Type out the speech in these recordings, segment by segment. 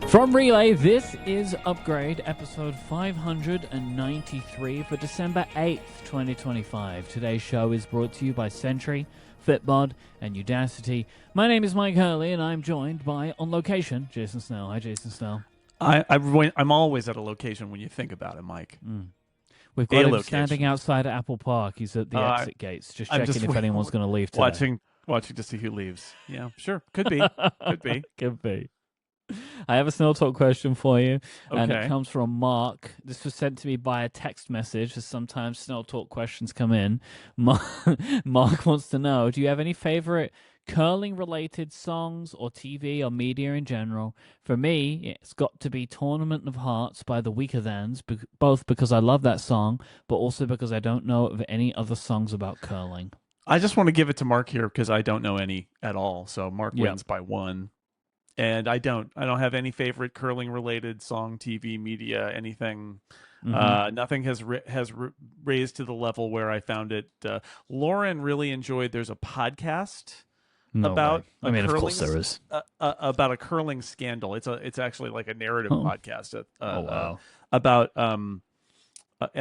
From Relay, this is Upgrade, episode 593 for December 8th, 2025. Today's show is brought to you by Sentry, Fitbod, and Udacity. My name is Mike Hurley, and I'm joined by, on location, Jason Snell. Hi, Jason Snell. I'm always at a location when you think about it, Mike. We've got him standing outside Apple Park. He's at the exit gates, just checking if anyone's going to leave today. Watching to see who leaves. Yeah, sure. Could be. Could be. Could be. I have a Snell Talk question for you, and Okay. it comes from Mark. This was sent to me by a text message, as sometimes Snell Talk questions come in. Mark wants to know, do you have any favorite curling-related songs or TV or media in general? For me, it's got to be Tournament of Hearts by the Weaker Thans, both because I love that song, but also because I don't know of any other songs about curling. I just want to give it to Mark here because I don't know any at all. So Mark wins by one. And I don't have any favorite curling related song, TV, media, anything. Nothing has raised to the level where I found it. Lauren really enjoyed. There's a podcast about. I mean, of course there is about a curling scandal. It's actually like a narrative podcast. Wow. About and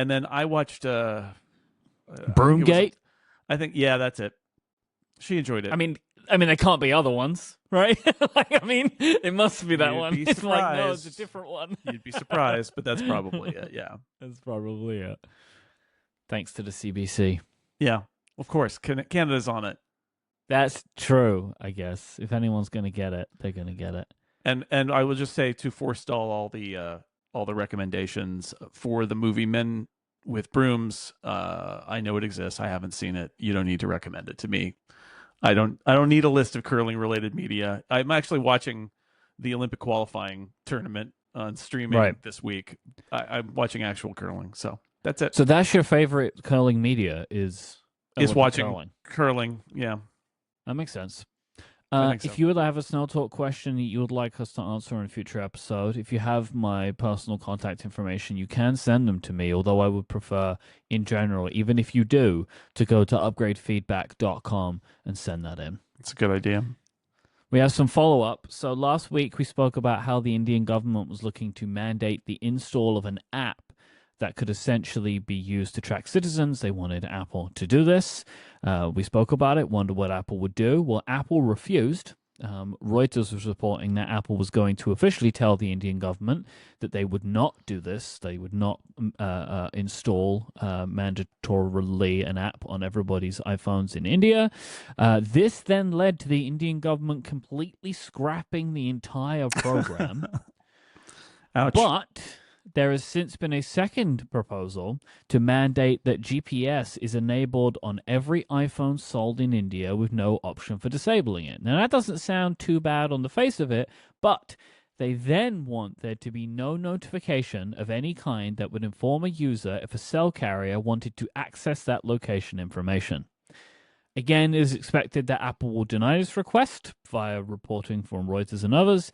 then I watched Broomgate. I think that's it. She enjoyed it. I mean, there can't be other ones, right? It must be that one. It's like, no, it's a different one. You'd be surprised, but that's probably it. Yeah, that's probably it. Thanks to the CBC. Yeah, of course. Canada's on it. That's true. I guess if anyone's going to get it, they're going to get it. And I will just say to forestall all the recommendations for the movie Men with Brooms. I know it exists. I haven't seen it. You don't need to recommend it to me. I don't need a list of curling related media. I'm actually watching the Olympic qualifying tournament on streaming this week. I'm watching actual curling, so that's it. So that's your favorite curling media is watching curling. Yeah, that makes sense. So. If you would have a Snell Talk question you would like us to answer in a future episode, if you have my personal contact information, you can send them to me, although I would prefer, in general, even if you do, to go to upgradefeedback.com and send that in. It's a good idea. We have some follow-up. So last week we spoke about how the Indian government was looking to mandate the install of an app that could essentially be used to track citizens. They wanted Apple to do this. We spoke about it, wondered what Apple would do. Well, Apple refused. Reuters was reporting that Apple was going to officially tell the Indian government that they would not do this. They would not install mandatorily an app on everybody's iPhones in India. This then led to the Indian government completely scrapping the entire program. Ouch. But there has since been a second proposal to mandate that GPS is enabled on every iPhone sold in India with no option for disabling it. Now, that doesn't sound too bad on the face of it, but they then want there to be no notification of any kind that would inform a user if a cell carrier wanted to access that location information. Again, it is expected that Apple will deny this request via reporting from Reuters and others,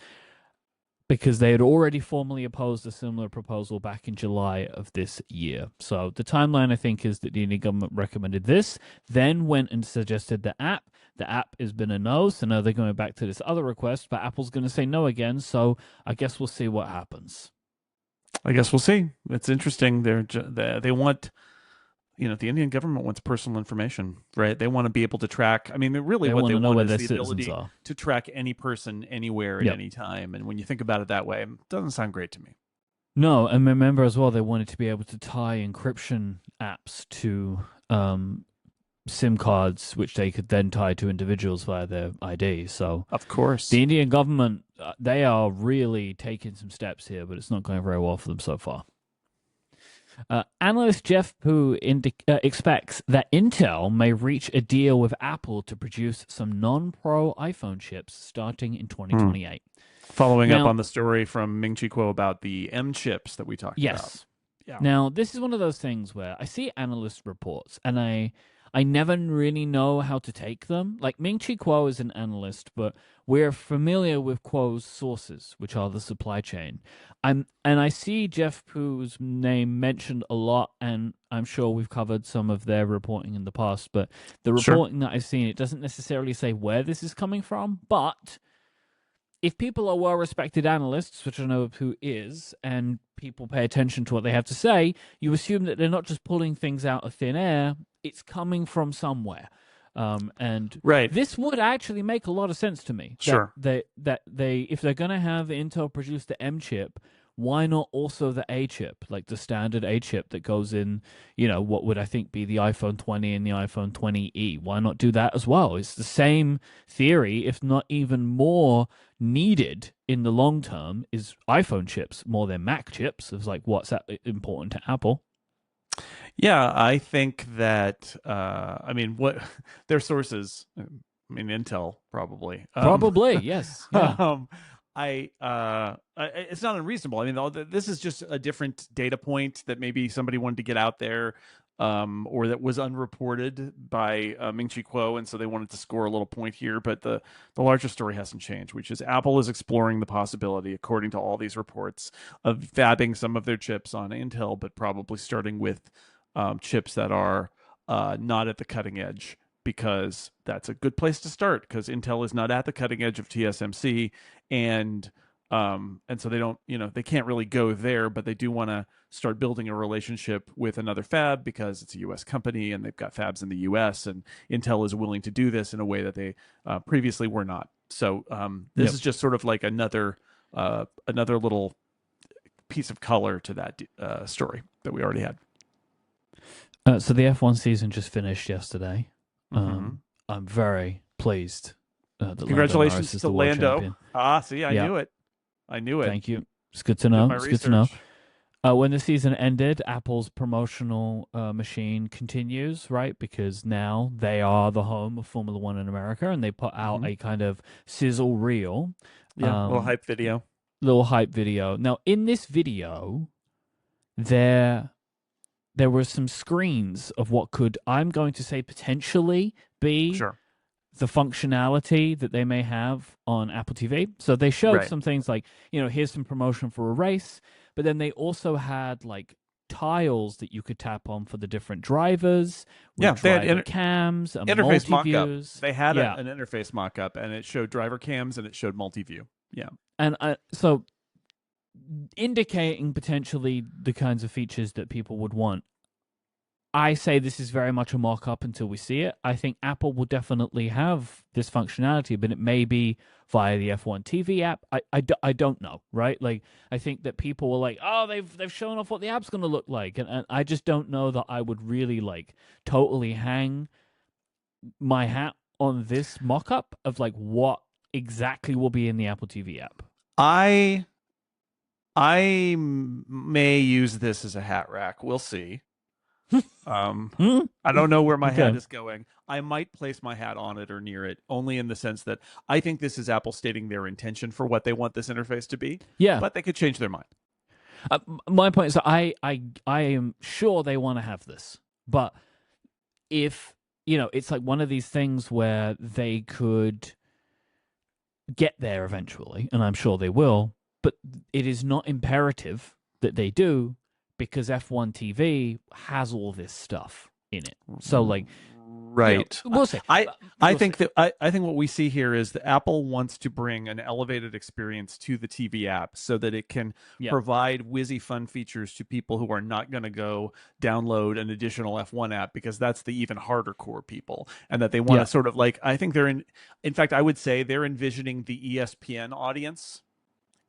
because they had already formally opposed a similar proposal back in July of this year. So the timeline, I think, is that the Indian government recommended this, then went and suggested the app. The app has been a no, so now they're going back to this other request, but Apple's going to say no again, so I guess we'll see what happens. I guess we'll see. It's interesting. They want... the Indian government wants personal information, right? They want to be able to track. I mean, what they want is the ability to track any person anywhere at any time. And when you think about it that way, it doesn't sound great to me. No, and remember as well, they wanted to be able to tie encryption apps to SIM cards, which they could then tie to individuals via their ID. So, of course, the Indian government, they are really taking some steps here, but it's not going very well for them so far. Analyst Jeff Pu expects that Intel may reach a deal with Apple to produce some non-Pro iPhone chips starting in 2028. Following up on the story from Ming-Chi Kuo about the M chips that we talked about. Yes. Yeah. Now, this is one of those things where I see analyst reports and I never really know how to take them. Like, Ming-Chi Kuo is an analyst, but we're familiar with Kuo's sources, which are the supply chain. And I see Jeff Pu's name mentioned a lot, and I'm sure we've covered some of their reporting in the past, but the reporting that I've seen, it doesn't necessarily say where this is coming from, but if people are well-respected analysts, which I know who is, and people pay attention to what they have to say, you assume that they're not just pulling things out of thin air. It's coming from somewhere. And Right. this would actually make a lot of sense to me. Sure. That if they're going to have Intel produce the M chip, why not also the A chip, like the standard A chip that goes in, what would I think be the iPhone 20 and the iPhone 20e? Why not do that as well? It's the same theory, if not even more needed in the long term, is iPhone chips more than Mac chips. It's like, what's that important to Apple? Yeah, I think that what their sources, Intel probably. Probably, yes. Yeah. It's not unreasonable. I mean, this is just a different data point that maybe somebody wanted to get out there, or that was unreported by Ming-Chi Kuo, and so they wanted to score a little point here. But the larger story hasn't changed, which is Apple is exploring the possibility, according to all these reports, of fabbing some of their chips on Intel, but probably starting with chips that are not at the cutting edge, because that's a good place to start, because Intel is not at the cutting edge of TSMC, and so they don't, they can't really go there, but they do want to start building a relationship with another fab because it's a U.S. company and they've got fabs in the U.S. and Intel is willing to do this in a way that they previously were not. So this is just sort of like another little piece of color to that story that we already had. So the F1 season just finished yesterday. Mm-hmm. I'm very pleased. Congratulations to Lando. See, I knew it. Thank you. It's good to know. It's good to know. When the season ended, Apple's promotional machine continues, right? Because now they are the home of Formula One in America, and they put out a kind of sizzle reel. Yeah, little hype video. Now, in this video, there were some screens of what could, I'm going to say, potentially be the functionality that they may have on Apple TV. So they showed some things like, here's some promotion for a race, but then they also had like tiles that you could tap on for the different drivers. They had cams, interface mock-up. They had an interface mock-up, and it showed driver cams and it showed multi-view. Yeah. And so indicating potentially the kinds of features that people would want. I say this is very much a mock-up until we see it. I think Apple will definitely have this functionality, but it may be via the F1 TV app. I don't know, right? Like, I think that people were like, oh, they've shown off what the app's going to look like. And I just don't know that I would really, like, totally hang my hat on this mock-up of, like, what exactly will be in the Apple TV app. I may use this as a hat rack. We'll see. I don't know where my hat is going. I might place my hat on it or near it, only in the sense that I think this is Apple stating their intention for what they want this interface to be. Yeah, but they could change their mind. My point is that I am sure they want to have this, but if it's like one of these things where they could get there eventually, and I'm sure they will, but it is not imperative that they do, because F1 TV has all this stuff in it. So, like, we'll see. I think what we see here is that Apple wants to bring an elevated experience to the TV app so that it can provide whizzy fun features to people who are not going to go download an additional F1 app, because that's the even harder core people, and that they want to sort of like, I think in fact, I would say they're envisioning the ESPN audience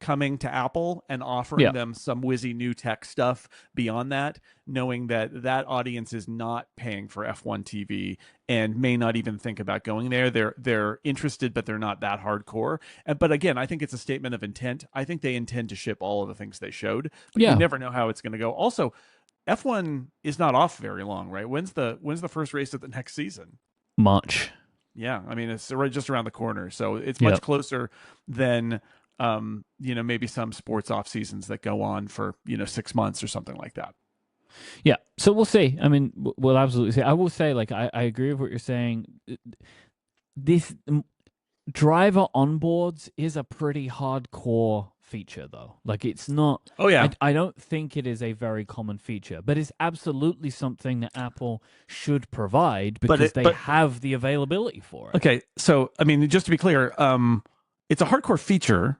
coming to Apple and offering them some whizzy new tech stuff beyond that, knowing that that audience is not paying for F1 TV and may not even think about going there. They're interested, but they're not that hardcore. But again, I think it's a statement of intent. I think they intend to ship all of the things they showed, but you never know how it's going to go. Also, F1 is not off very long, right? When's the first race of the next season? March. Yeah, I mean, it's just around the corner, so it's much closer than maybe some sports off seasons that go on for 6 months or something like that. Yeah, so we'll see. I mean, we'll absolutely see. I will say, like, I agree with what you're saying. This driver onboards is a pretty hardcore feature, though. Like, it's not. Oh yeah. I don't think it is a very common feature, but it's absolutely something that Apple should provide, because they have the availability for it. Okay, so I mean, just to be clear, it's a hardcore feature.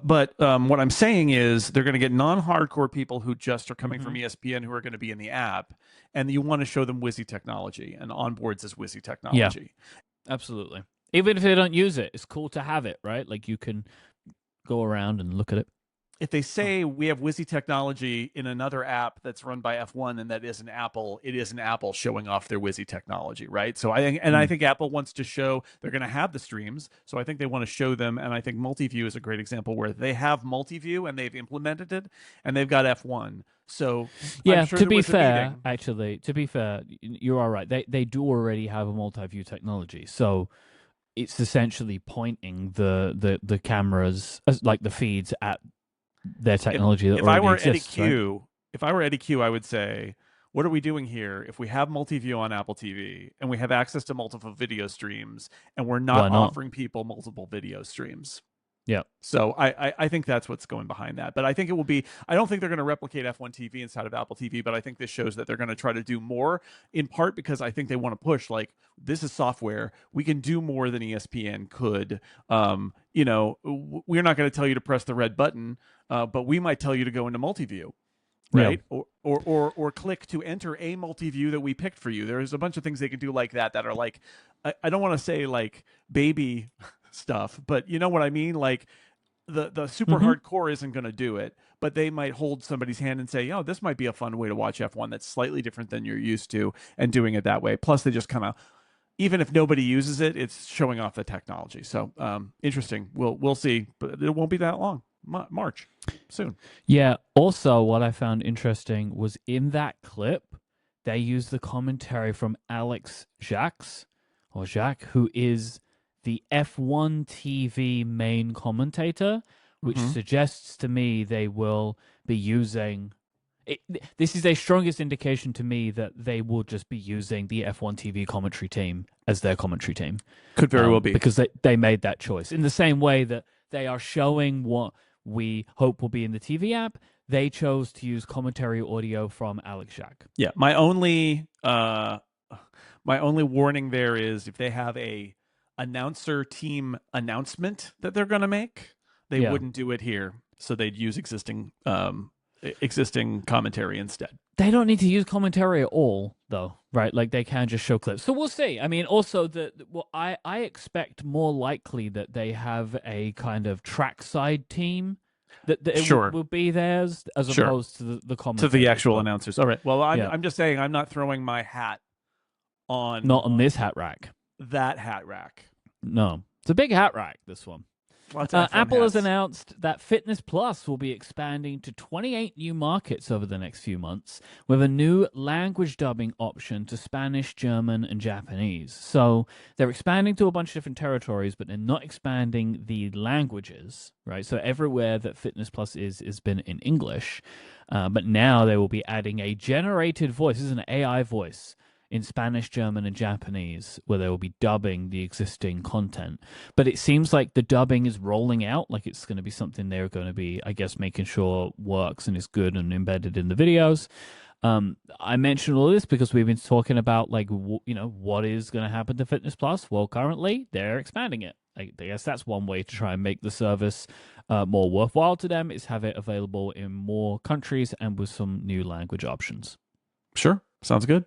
But what I'm saying is they're going to get non-hardcore people who just are coming from ESPN who are going to be in the app, and you want to show them WYSI technology, and onboards is WYSI Yeah, technology. absolutely. Even if they don't use it, it's cool to have it, right? Like you can go around and look at it. If they say we have WYSI technology in another app that's run by F1 and that is an Apple, it is an Apple showing off their WYSI technology, right? So I think Apple wants to show they're going to have the streams, so I think they want to show them, and I think multi-view is a great example where they have multi-view and they've implemented it, and they've got F1. So Yeah, I'm sure to there be was a fair, meeting. actually, to be fair, you are right. They do already have a multi-view technology, so it's essentially pointing the cameras, like the feeds, at their If technology that if I already were Eddie exists, right? Q, if I were Eddie Q, I would say, what are we doing here? If we have multi-view on Apple TV and we have access to multiple video streams and we're not Why not? offering people multiple video streams. Yeah. So I think that's what's going behind that. But I think it will be, I don't think they're going to replicate F1 TV inside of Apple TV, but I think this shows that they're going to try to do more, in part because I think they want to push, like, this is software. We can do more than ESPN could. We're not going to tell you to press the red button, but we might tell you to go into multi-view, right? Yeah. Or click to enter a multi-view that we picked for you. There's a bunch of things they can do like that are like, I don't want to say like baby stuff, but you know what I mean? Like the super hardcore isn't going to do it, but they might hold somebody's hand and say, oh, this might be a fun way to watch F1 that's slightly different than you're used to, and doing it that way. Plus they just kind of, even if nobody uses it, it's showing off the technology. So interesting. We'll see, but it won't be that long. March soon. Yeah. Also, what I found interesting was in that clip, they used the commentary from Alex Jacques, who is the F1 TV main commentator, which suggests to me they will be using it. This is a strongest indication to me that they will just be using the F1 TV commentary team as their commentary team. Could very well be. Because they made that choice. In the same way that they are showing what we hope will be in the TV app, they chose to use commentary audio from Alex Jacques. Yeah, my only warning there is if they have a announcer team announcement that they're going to make, they wouldn't do it here, so they'd use existing commentary instead. They don't need to use commentary at all, though, right? Like they can just show clips. So we'll see. I mean, also I expect more likely that they have a kind of trackside team that it will be theirs as opposed to the commentators. To the actual announcers. All right. Well, I'm just saying I'm not throwing my hat on not on this hat rack. That hat rack. No, it's a big hat rack. This one. Apple has announced that Fitness Plus will be expanding to 28 new markets over the next few months with a new language dubbing option to Spanish, German, and Japanese. So they're expanding to a bunch of different territories, but they're not expanding the languages, right? So everywhere that Fitness Plus is been in English, but now they will be adding a generated voice. This is an AI voice in Spanish, German, and Japanese, where they will be dubbing the existing content. But it seems like the dubbing is rolling out, like it's going to be something they're going to be, I guess, making sure works and is good and embedded in the videos. I mentioned all this because we've been talking about, like, what is going to happen to Fitness Plus? Well, currently, they're expanding it. I guess that's one way to try and make the service more worthwhile to them, is have it available in more countries and with some new language options. Sure. Sounds good.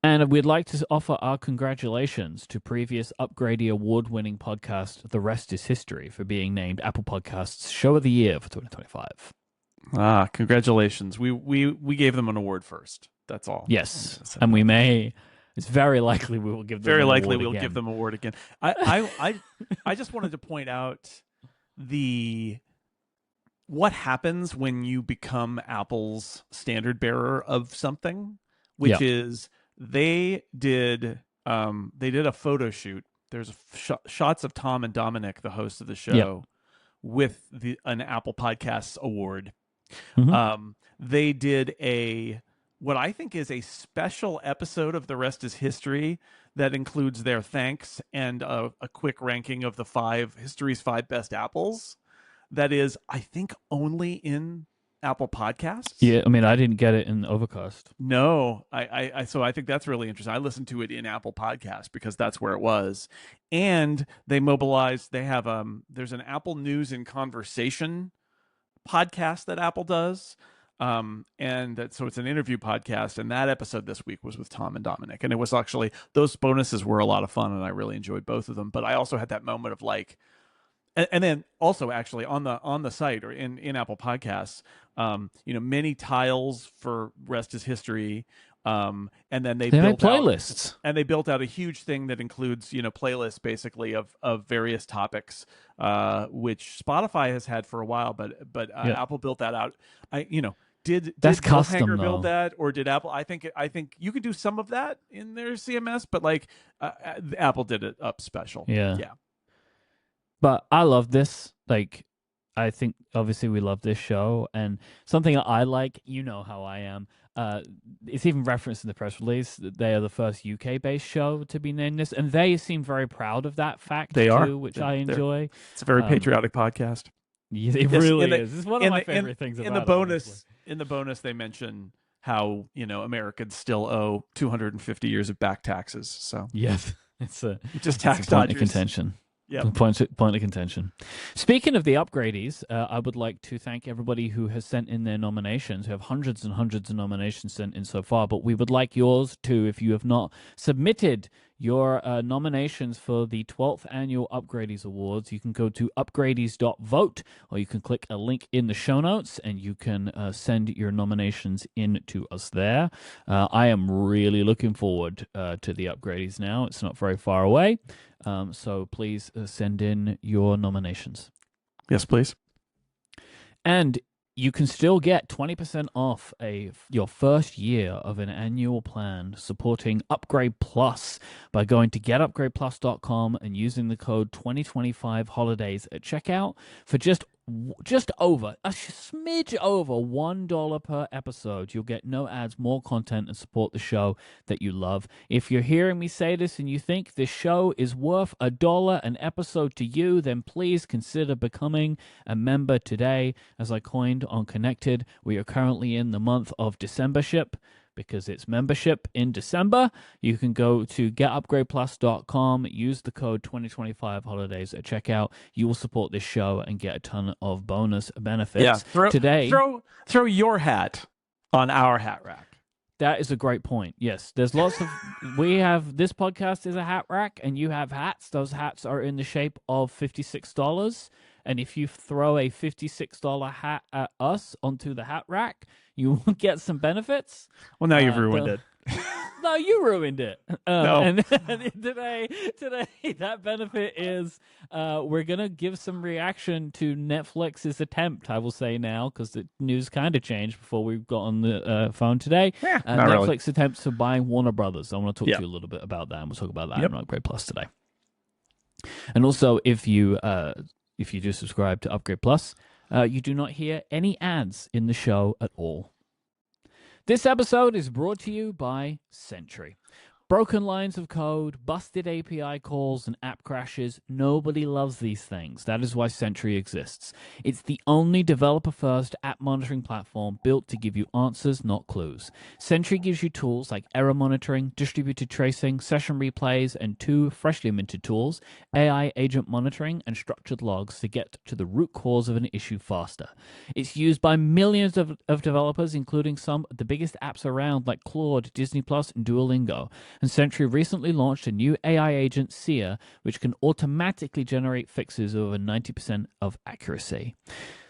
And we'd like to offer our congratulations to previous Upgrady award-winning podcast, The Rest is History, for being named Apple Podcasts Show of the Year for 2025. Congratulations. We gave them an award first. That's all. Yes. And it's very likely we will give them an award again. Give them an award again. I just wanted to point out what happens when you become Apple's standard bearer of something, which is they did a photo shoot. There's shots of Tom and Dominic, the host of the show, with an Apple Podcasts award. They did what I think is a special episode of The Rest is History that includes their thanks and a quick ranking of history's 5 best apples. That is, I think, only in Apple Podcasts. Yeah, I mean, I didn't get it in Overcast. No, so I think that's really interesting. I listened to it in Apple Podcasts because that's where it was, and they mobilized. They have there's an Apple News and Conversation podcast that Apple does, and that so it's an interview podcast. And that episode this week was with Tom and Dominic, and it was actually those bonuses were a lot of fun, and I really enjoyed both of them. But I also had that moment of like, and then also actually on the site or in Apple Podcasts, many tiles for Rest is History, and then they made built out playlists. and they built out a huge thing that includes playlists basically of various topics, which Spotify has had for a while, but Yeah. Apple built that out. Did That's Cliffhanger custom, build though. that, or did Apple? I think you could do some of that in their CMS, but like Apple did it up special. Yeah. Yeah. But I love this. Like, I think obviously we love this show, and something that I like, you know how I am. It's even referenced in the press release that they are the first UK-based show to be named this, and they seem very proud of that fact They too, are. which I enjoy. It's a very patriotic podcast. Yeah, it Yes, really in the- is. It's one of my favorite things about in the it, bonus. honestly. In the bonus, they mention how Americans still owe 250 years of back taxes. So Yes, it's just a tax point of dodgers. contention. Yeah. Point of contention. Speaking of the upgradies, I would like to thank everybody who has sent in their nominations. We have hundreds and hundreds of nominations sent in so far, but we would like yours too. If you have not submitted your nominations for the 12th annual Upgradies Awards, you can go to upgradies.vote, or you can click a link in the show notes and you can send your nominations in to us there. I am really looking forward to the Upgradies now. It's not very far away. So please send in your nominations. Yes, please. And you can still get 20% off your first year of an annual plan supporting Upgrade Plus by going to getupgradeplus.com and using the code 2025 holidays at checkout for just over a smidge over $1 per episode. You'll get no ads, more content, and support the show that you love. If you're hearing me say this and you think this show is worth $1 an episode to you, then please consider becoming a member today. As I coined on Connected, we are currently in the month of Decembership, because it's membership in December. You can go to getupgradeplus.com, use the code 2025 holidays at checkout. You will support this show and get a ton of bonus benefits. Yeah, throw your hat on our hat rack. That is a great point. Yes, there's lots of this podcast is a hat rack, and you have hats. Those hats are in the shape of $56. And if you throw a $56 hat at us onto the hat rack, you will get some benefits. Well, now you've ruined it. No, you ruined it. No. And today, that benefit is we're going to give some reaction to Netflix's attempt, I will say now, because the news kind of changed before we got on the phone today. Yeah, Netflix really. attempts to buy Warner Brothers. I want to talk Yep. to you a little bit about that, and we'll talk about that Yep. on Upgrade Plus today. And also, if you do subscribe to Upgrade Plus, you do not hear any ads in the show at all. This episode is brought to you by Sentry. Broken lines of code, busted API calls, and app crashes. Nobody loves these things. That is why Sentry exists. It's the only developer-first app monitoring platform built to give you answers, not clues. Sentry gives you tools like error monitoring, distributed tracing, session replays, and 2 freshly minted tools, AI agent monitoring, and structured logs to get to the root cause of an issue faster. It's used by millions of developers, including some of the biggest apps around like Claude, Disney+, and Duolingo. And Sentry recently launched a new AI agent, Sia, which can automatically generate fixes of over 90% of accuracy.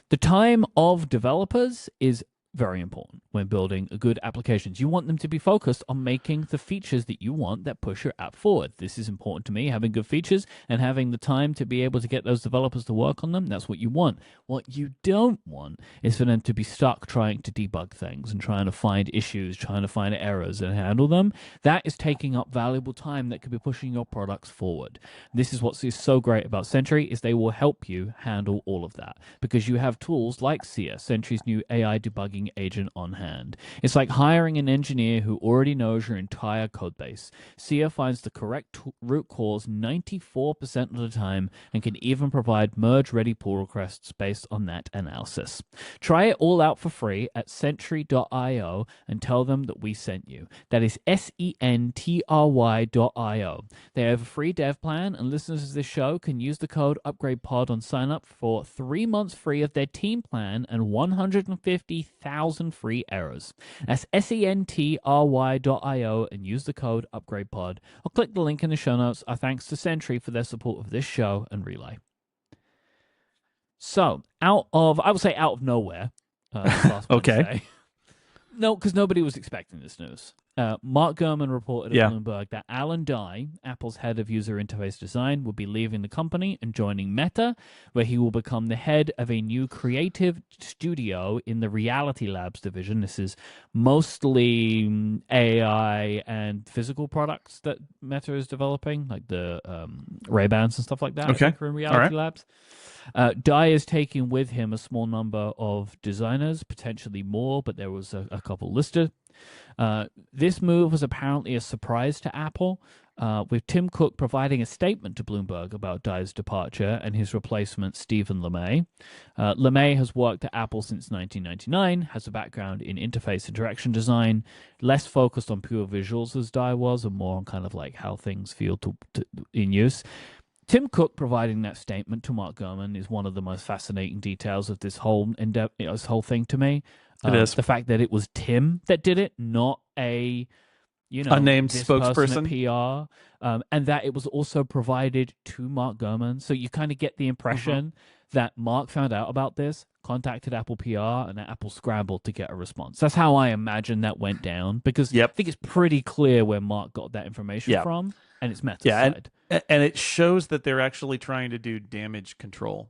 The time of developers is very important when building good applications. You want them to be focused on making the features that you want that push your app forward. This is important to me, having good features and having the time to be able to get those developers to work on them. That's what you want. What you don't want is for them to be stuck trying to debug things and trying to find issues, trying to find errors and handle them. That is taking up valuable time that could be pushing your products forward. This is what is so great about Sentry, is they will help you handle all of that because you have tools like Sia, Sentry's new AI debugging marketing agent on hand. It's like hiring an engineer who already knows your entire code base. Sia finds the correct root cause 94% of the time and can even provide merge-ready pull requests based on that analysis. Try it all out for free at sentry.io and tell them that we sent you. That is SENTRY.io. They have a free dev plan, and listeners of this show can use the code UpgradePod on sign up for 3 months free of their team plan and 150,000 free errors. That's SENTRY.io and use the code UpgradePod, or click the link in the show notes. Our thanks to Sentry for their support of this show and Relay. So, I would say out of nowhere, last Okay. Wednesday. No, because nobody was expecting this news. Mark Gurman reported at Bloomberg that Alan Dye, Apple's head of user interface design, will be leaving the company and joining Meta, where he will become the head of a new creative studio in the Reality Labs division. This is mostly AI and physical products that Meta is developing, like the Ray-Bans and stuff like that. Okay. I think are in Reality Labs. Dye is taking with him a small number of designers, potentially more, but there was a couple listed. This move was apparently a surprise to Apple, with Tim Cook providing a statement to Bloomberg about Dye's departure and his replacement, Stephen LeMay. LeMay has worked at Apple since 1999, has a background in interface and direction design, less focused on pure visuals as Dye was, and more on kind of like how things feel in use. Tim Cook providing that statement to Mark Gurman is one of the most fascinating details of this whole thing to me. It is the fact that it was Tim that did it, not a unnamed spokesperson at PR, and that it was also provided to Mark Gurman. So you kind of get the impression that Mark found out about this, contacted Apple PR, and Apple scrambled to get a response. That's how I imagine that went down, because I think it's pretty clear where Mark got that information from, and it's Meta's side. And it shows that they're actually trying to do damage control.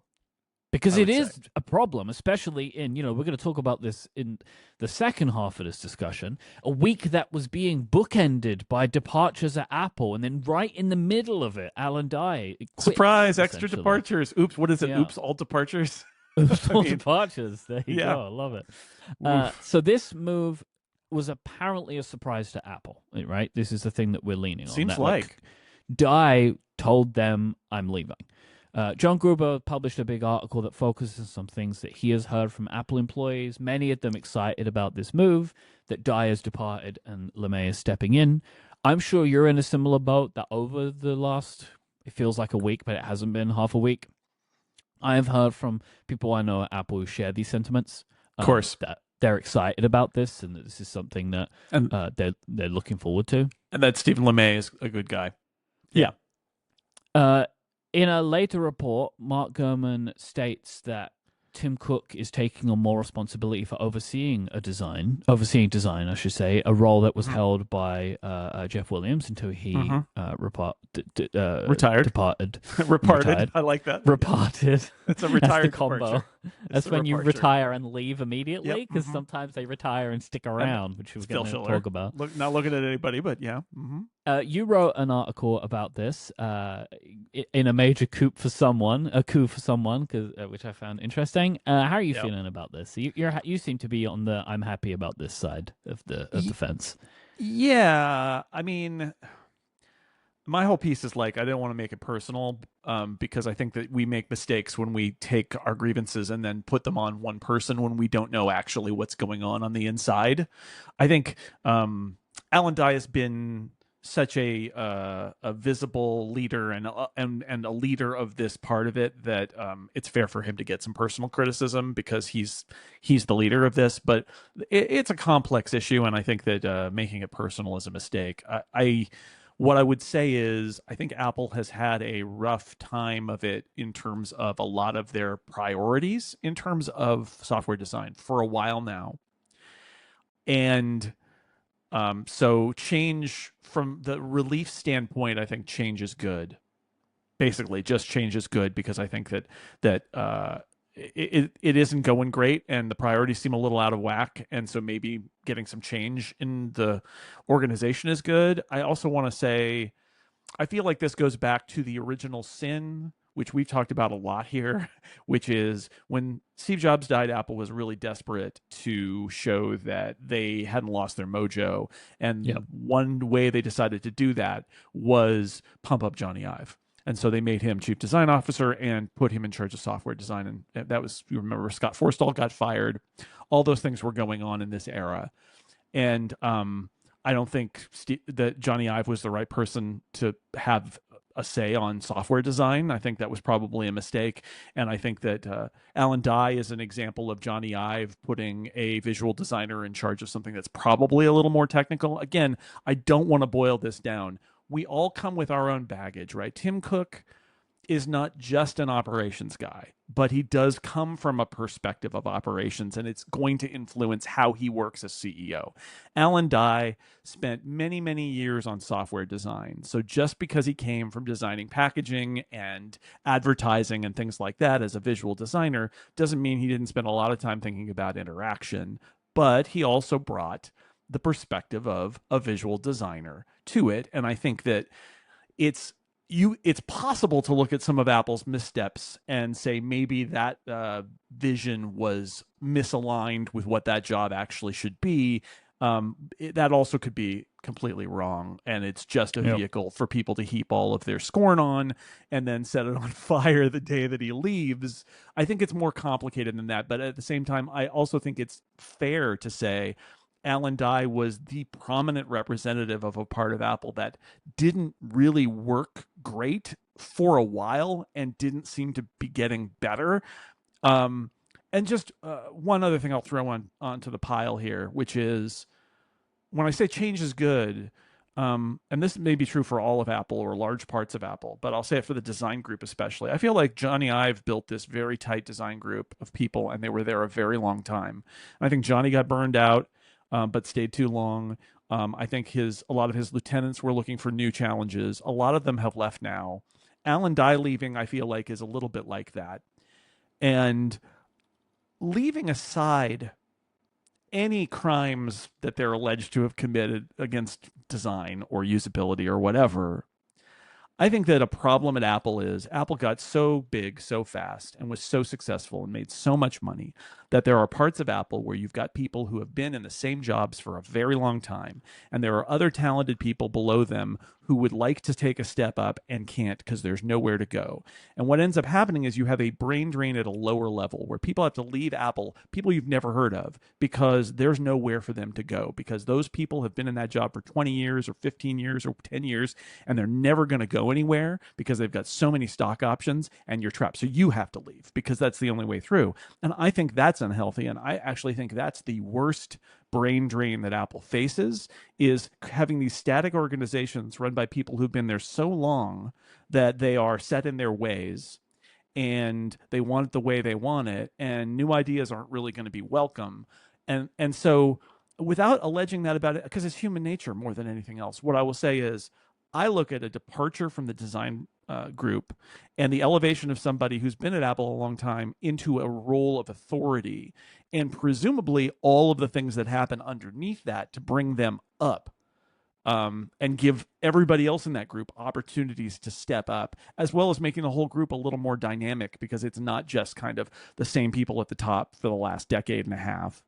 Because it is a problem, especially in, we're going to talk about this in the second half of this discussion, a week that was being bookended by departures at Apple, and then right in the middle of it, Alan Dye quit, surprise, extra departures. Oops, what is it? Oops, all departures. Oops, all departures. There you go. I love it. So this move was apparently a surprise to Apple, right? This is the thing that we're leaning on. Seems like Dye told them, I'm leaving. John Gruber published a big article that focuses on some things that he has heard from Apple employees, many of them excited about this move, that Dye has departed and LeMay is stepping in. I'm sure you're in a similar boat that over the last, it feels like a week, but it hasn't been half a week. I have heard from people I know at Apple who share these sentiments. Of course. That they're excited about this and that this is something that they're looking forward to. And that Stephen LeMay is a good guy. Yeah. In a later report, Mark Gurman states that Tim Cook is taking on more responsibility for overseeing design, I should say, a role that was held by Jeff Williams until he retired. Departed. Reparted. I like that. Reparted. It's a retired combo. That's when you retire and leave immediately, because sometimes they retire and stick around, which we're going to talk about. Not looking at anybody, but yeah. You wrote an article about this in a major coup for someone, which I found interesting. How are you feeling about this? You seem to be on the I'm happy about this side of the fence. Yeah, I mean, my whole piece is like I didn't want to make it personal because I think that we make mistakes when we take our grievances and then put them on one person when we don't know actually what's going on the inside. I think Alan Dye has been such a visible leader and a leader of this part of it that it's fair for him to get some personal criticism because he's the leader of this. But it's a complex issue, and I think that making it personal is a mistake. What I would say is I think Apple has had a rough time of it in terms of a lot of their priorities in terms of software design for a while now, and so change from the relief standpoint, I think change is good. Basically, just change is good because I think that it isn't going great and the priorities seem a little out of whack, and so maybe getting some change in the organization is good. I also want to say I feel like this goes back to the original sin which we've talked about a lot here, which is when Steve Jobs died, Apple was really desperate to show that they hadn't lost their mojo. Yeah. And one way they decided to do that was pump up Johnny Ive. And so they made him chief design officer and put him in charge of software design. And that was, you remember, Scott Forstall got fired. All those things were going on in this era. And I don't think that Johnny Ive was the right person to have a say on software design. I think that was probably a mistake. And I think that Alan Dye is an example of Johnny Ive putting a visual designer in charge of something that's probably a little more technical. Again, I don't want to boil this down. We all come with our own baggage, right? Tim Cook is not just an operations guy, but he does come from a perspective of operations, and it's going to influence how he works as CEO. Alan Dye spent many, many years on software design. So just because he came from designing packaging and advertising and things like that as a visual designer doesn't mean he didn't spend a lot of time thinking about interaction, but he also brought the perspective of a visual designer to it. And I think that it's possible to look at some of Apple's missteps and say maybe that vision was misaligned with what that job actually should be. That also could be completely wrong, and it's just a vehicle for people to heap all of their scorn on and then set it on fire the day that he leaves. I think it's more complicated than that, but at the same time, I also think it's fair to say Alan Dye was the prominent representative of a part of Apple that didn't really work great for a while and didn't seem to be getting better. And just one other thing I'll throw onto the pile here, which is when I say change is good, and this may be true for all of Apple or large parts of Apple, but I'll say it for the design group especially. I feel like Johnny Ive built this very tight design group of people, and they were there a very long time. I think Johnny got burned out. But stayed too long. I think a lot of his lieutenants were looking for new challenges. A lot of them have left now. Alan Dye leaving, I feel like, is a little bit like that. And leaving aside any crimes that they're alleged to have committed against design or usability or whatever, I think that a problem at Apple is Apple got so big so fast and was so successful and made so much money that there are parts of Apple where you've got people who have been in the same jobs for a very long time, and there are other talented people below them who would like to take a step up and can't because there's nowhere to go. And what ends up happening is you have a brain drain at a lower level where people have to leave Apple, people you've never heard of, because there's nowhere for them to go, because those people have been in that job for 20 years or 15 years or 10 years, and they're never going to go anywhere because they've got so many stock options and you're trapped. So you have to leave because that's the only way through. And I think that's unhealthy. And I actually think that's the worst brain drain that Apple faces, is having these static organizations run by people who've been there so long that they are set in their ways and they want it the way they want it, and new ideas aren't really going to be welcome. And so without alleging that about it, because it's human nature more than anything else, what I will say is I look at a departure from the design group and the elevation of somebody who's been at Apple a long time into a role of authority, and presumably all of the things that happen underneath that to bring them up, and give everybody else in that group opportunities to step up, as well as making the whole group a little more dynamic because it's not just kind of the same people at the top for the last decade and a half.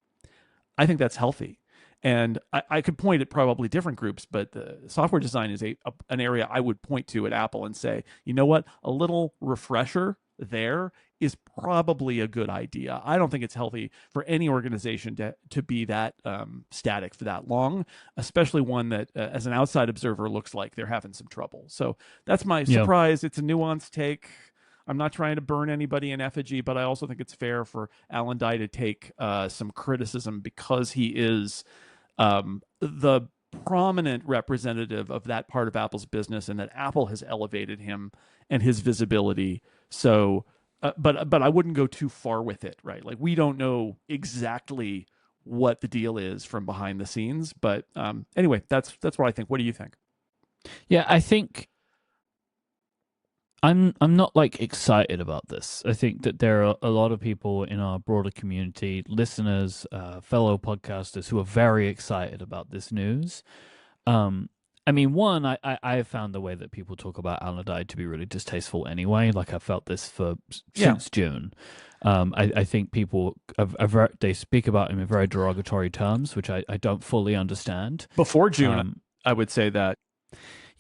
I think that's healthy. And I could point at probably different groups, but the software design is an area I would point to at Apple and say, you know what, a little refresher there is probably a good idea. I don't think it's healthy for any organization to be that static for that long, especially one that, as an outside observer, looks like they're having some trouble. So that's my surprise. It's a nuanced take. I'm not trying to burn anybody in effigy, but I also think it's fair for Alan Dye to take some criticism because he is the prominent representative of that part of Apple's business, and that Apple has elevated him and his visibility. So, but I wouldn't go too far with it, right? Like, we don't know exactly what the deal is from behind the scenes, but anyway, that's what I think. What do you think? Yeah, I think I'm not like excited about this. I think that there are a lot of people in our broader community, listeners, fellow podcasters, who are very excited about this news. And I mean, one, I have found the way that people talk about Alan Dye to be really distasteful anyway. Like I felt this for Yeah, since June. I think people they speak about him in very derogatory terms, which I don't fully understand. before June, Um, I would say that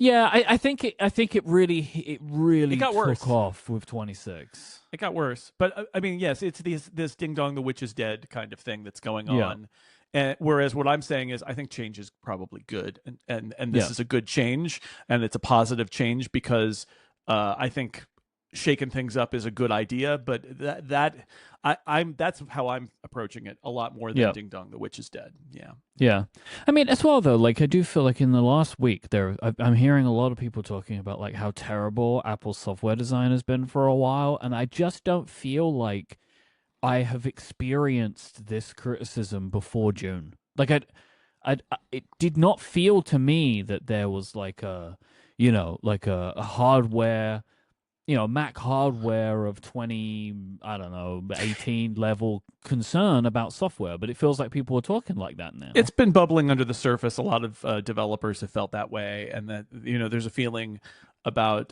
yeah, I think it it really got took worse. off with 26. It got worse, but I mean, yes, it's this ding dong, the witch is dead kind of thing that's going Yeah, on. And whereas what I'm saying is, I think change is probably good, and this yeah, is a good change, and it's a positive change because I think shaking things up is a good idea. But I'm that's how I'm approaching it a lot more than yeah. ding dong, the witch is dead. Yeah. Yeah. I mean, as well though, like I do feel like in the last week I'm hearing a lot of people talking about like how terrible Apple's software design has been for a while, and I just don't feel like I have experienced this criticism before June. Like it did not feel to me that there was like like a hardware, Mac hardware of 20, I don't know, 18 level concern about software, but it feels like people are talking like that It's now. been bubbling under the surface. A lot of developers have felt that way, and that there's a feeling about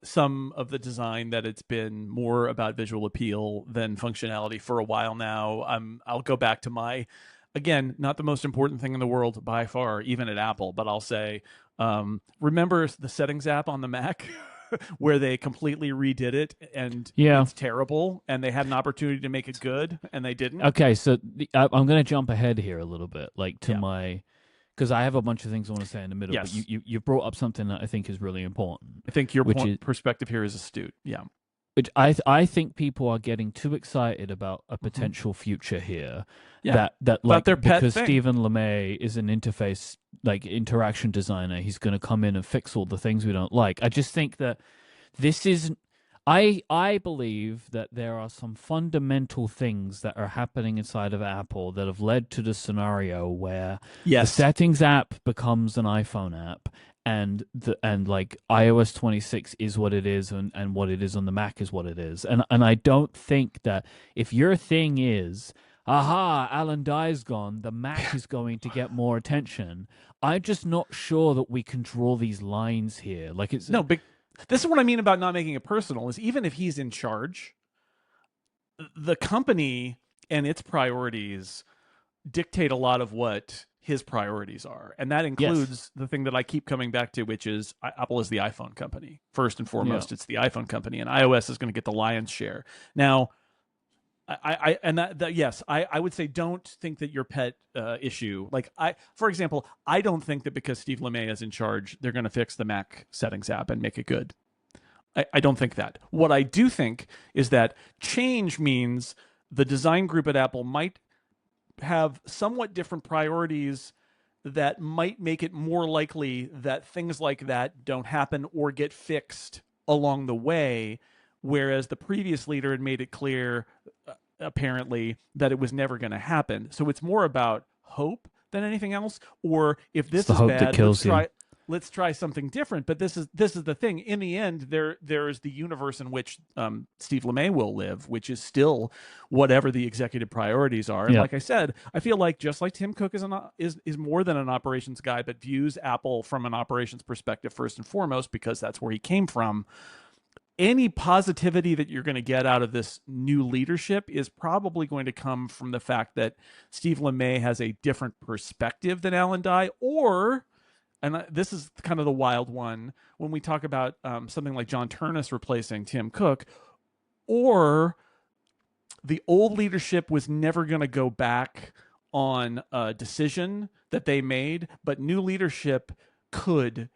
some of the design that it's been more about visual appeal than functionality for a while now. I'll go back to my, again, not the most important thing in the world by far, even at Apple, but I'll say, remember the settings app on the Mac? Where they completely redid it and Yeah. it's terrible, and they had an opportunity to make it good and they didn't. Okay, so I'm going to jump ahead here a little bit, like to Yeah. my, because I have a bunch of things I want to say in the middle, but Yes. you brought up something that I think is really important, I think your which is perspective here is astute. Yeah. which I think people are getting too excited about a Mm-hmm. potential future here, Yeah. that About like their pet because thing. Stephen LeMay is an interface like interaction designer, he's going to come in and fix all the things we don't like. I just think that this is I believe that there are some fundamental things that are happening inside of Apple that have led to the scenario where the Yes. settings app becomes an iPhone app, and like iOS 26 is what it is, and what it is on the Mac is what it is. And I don't think that if your thing is aha, Alan Dye's gone, the Mac is going to get more attention. I'm just not sure that we can draw these lines here. Like it's No, but this is what I mean about not making it personal is even if he's in charge, the company and its priorities dictate a lot of what his priorities are. And that yes, includes the thing that I keep coming back to, which is Apple is the iPhone company. First and yeah. foremost, it's the iPhone company, and iOS is going to get the lion's share. Now, and that yes, I would say don't think that your pet issue, like for example, I don't think that because Steve LeMay is in charge, they're going to fix the Mac settings app and make it good. I don't think that. What I do think is that change means the design group at Apple might have somewhat different priorities that might make it more likely that things like that don't happen or get fixed along the way. Whereas the previous leader had made it clear, apparently, that it was never going to happen. So it's more about hope than anything else. Or if It's this the is hope that bad, kills you. let's try something different. But this is the thing. In the end, there is the universe in which Steve LeMay will live, which is still whatever the executive priorities are. And Yeah. like I said, I feel like just like Tim Cook is more than an operations guy, but views Apple from an operations perspective first and foremost because that's where he came from. Any positivity that you're going to get out of this new leadership is probably going to come from the fact that Steve LeMay has a different perspective than Alan Dye, or and this is kind of the wild one when we talk about something like John Turnus replacing Tim Cook, or the old leadership was never going to go back on a decision that they made, but new leadership could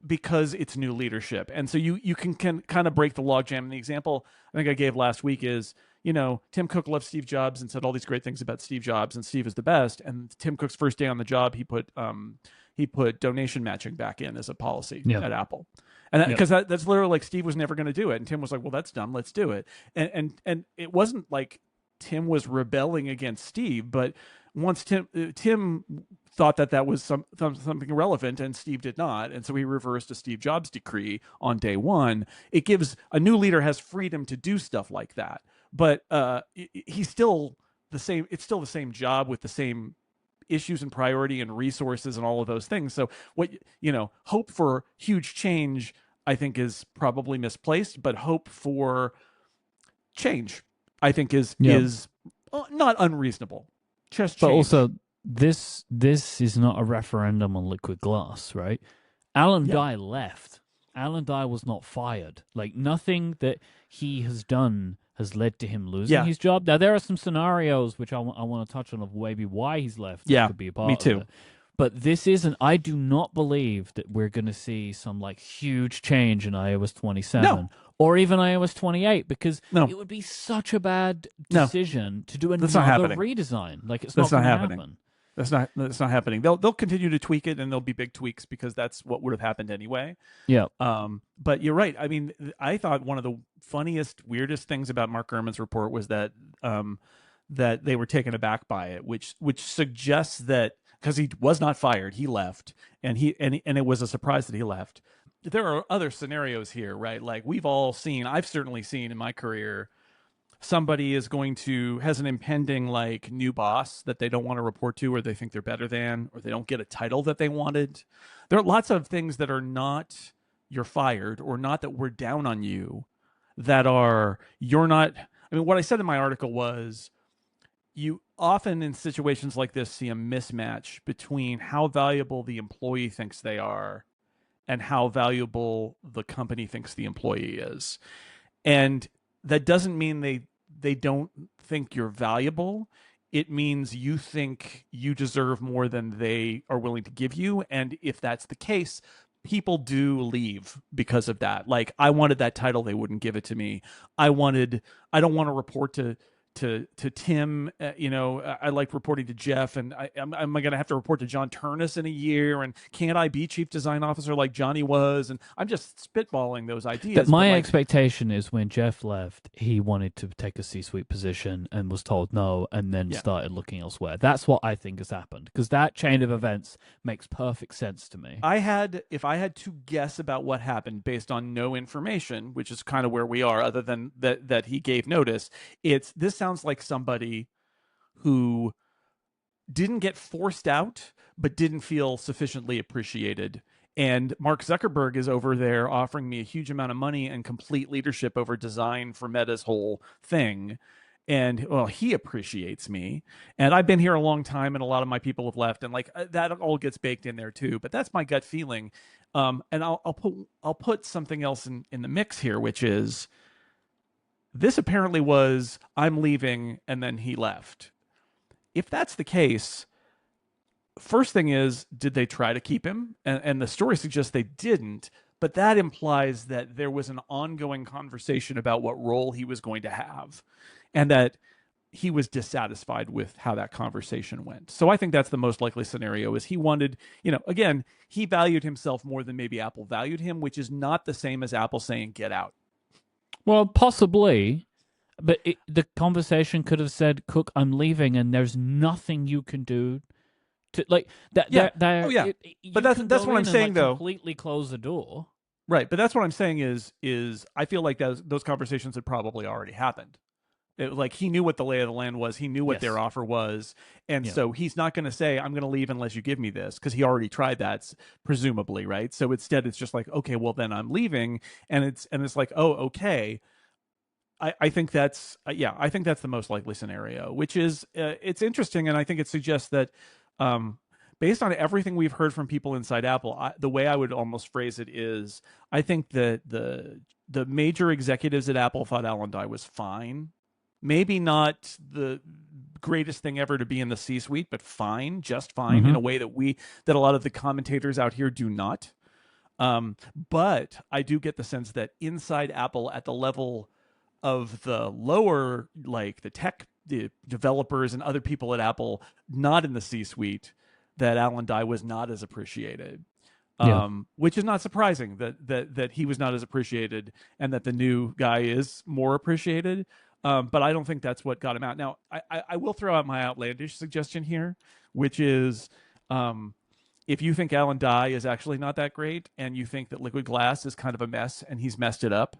because it's new leadership. And so you can kind of break the logjam. And the example I think I gave last week is, Tim Cook loved Steve Jobs and said all these great things about Steve Jobs, and Steve is the best. And Tim Cook's first day on the job, he put donation matching back in as a policy Yeah. at Apple. And Yep. because that's literally like Steve was never going to do it. And Tim was like, well, that's dumb. Let's do it. And it wasn't like Tim was rebelling against Steve, but once Tim thought that was something relevant, and Steve did not, and so he reversed a Steve Jobs decree on day one. It gives a new leader has freedom to do stuff like that, but he's still the same. It's still the same job with the same issues and priority and resources and all of those things. So what, hope for huge change, I think, is probably misplaced, but hope for change, I think, Yeah. is not unreasonable. Just But change. also, this is not a referendum on liquid glass, right? Alan Yeah. Dye left. Alan Dye was not fired. Like, nothing that he has done has led to him losing Yeah. his job. Now, there are some scenarios which I want to touch on of maybe why he's left that Yeah. could be a Me part of too. it. But this isn't. I do not believe that we're going to see some like huge change in iOS No. 27 or even iOS 28 because No. it would be such a bad No. decision to do That's not another happening. redesign. Like, it's That's not not going to happening. happen. That's not happening. They'll continue to tweak it, and there'll be big tweaks because that's what would have happened anyway. Yeah. But you're right. I mean, I thought one of the funniest, weirdest things about Mark Gurman's report was that they were taken aback by it, which suggests that because he was not fired, he left, and it was a surprise that he left. There are other scenarios here, right? Like I've certainly seen in my career, somebody has an impending like new boss that they don't want to report to, or they think they're better than, or they don't get a title that they wanted. There are lots of things that are not you're fired, or not that we're down on you, that are you're not. I mean, what I said in my article was, you often in situations like this see a mismatch between how valuable the employee thinks they are and how valuable the company thinks the employee is. And that doesn't mean they don't think you're valuable. It means you think you deserve more than they are willing to give you. And if that's the case, people do leave because of that. Like, I wanted that title, they wouldn't give it to me. I don't want to report to Tim. I like reporting to Jeff, and am I going to have to report to John Turnus in a year? And can't I be chief design officer like Johnny was? And I'm just spitballing those ideas. My expectation is when Jeff left, he wanted to take a C-suite position and was told no, and then started looking elsewhere. That's what I think has happened, because that chain of events makes perfect sense to me. If I had to guess about what happened based on no information, which is kind of where we are, other than that he gave notice, this sounds like somebody who didn't get forced out, but didn't feel sufficiently appreciated. And Mark Zuckerberg is over there offering me a huge amount of money and complete leadership over design for Meta's whole thing. And well, he appreciats me, and I've been here a long time, and a lot of my people have left, and like that all gets baked in there too. But that's my gut feeling. And I'll put something else in the mix here, which is, this apparently was, I'm leaving, and then he left. If that's the case, first thing is, did they try to keep him? And the story suggests they didn't, but that implies that there was an ongoing conversation about what role he was going to have, and that he was dissatisfied with how that conversation went. So I think that's the most likely scenario, is he wanted, again, he valued himself more than maybe Apple valued him, which is not the same as Apple saying, get out. Well, possibly, but the conversation could have said, "Cook, I'm leaving, and there's nothing you can do to like that." Yeah. Oh yeah. But that's what I'm saying, though. Completely close the door. Right. But that's what I'm saying is I feel like those conversations had probably already happened. Like, he knew what the lay of the land was. He knew what their offer was. And so he's not going to say, I'm going to leave unless you give me this, because he already tried that, presumably. Right. So instead, it's just like, okay, well, then I'm leaving. And it's like, oh, okay. I think that's, I think that's the most likely scenario, which is, it's interesting. And I think it suggests that, based on everything we've heard from people inside Apple, the way I would almost phrase it is, I think that the major executives at Apple thought Alan Dye was fine. Maybe not the greatest thing ever to be in the C-suite, but fine, just fine, in a way that a lot of the commentators out here do not. But I do get the sense that inside Apple, at the level of the lower, like the developers and other people at Apple, not in the C-suite, that Alan Dye was not as appreciated. Which is not surprising that he was not as appreciated, and that the new guy is more appreciated. But I don't think that's what got him out. Now, I will throw out my outlandish suggestion here, which is, if you think Alan Dye is actually not that great, and you think that Liquid Glass is kind of a mess and he's messed it up,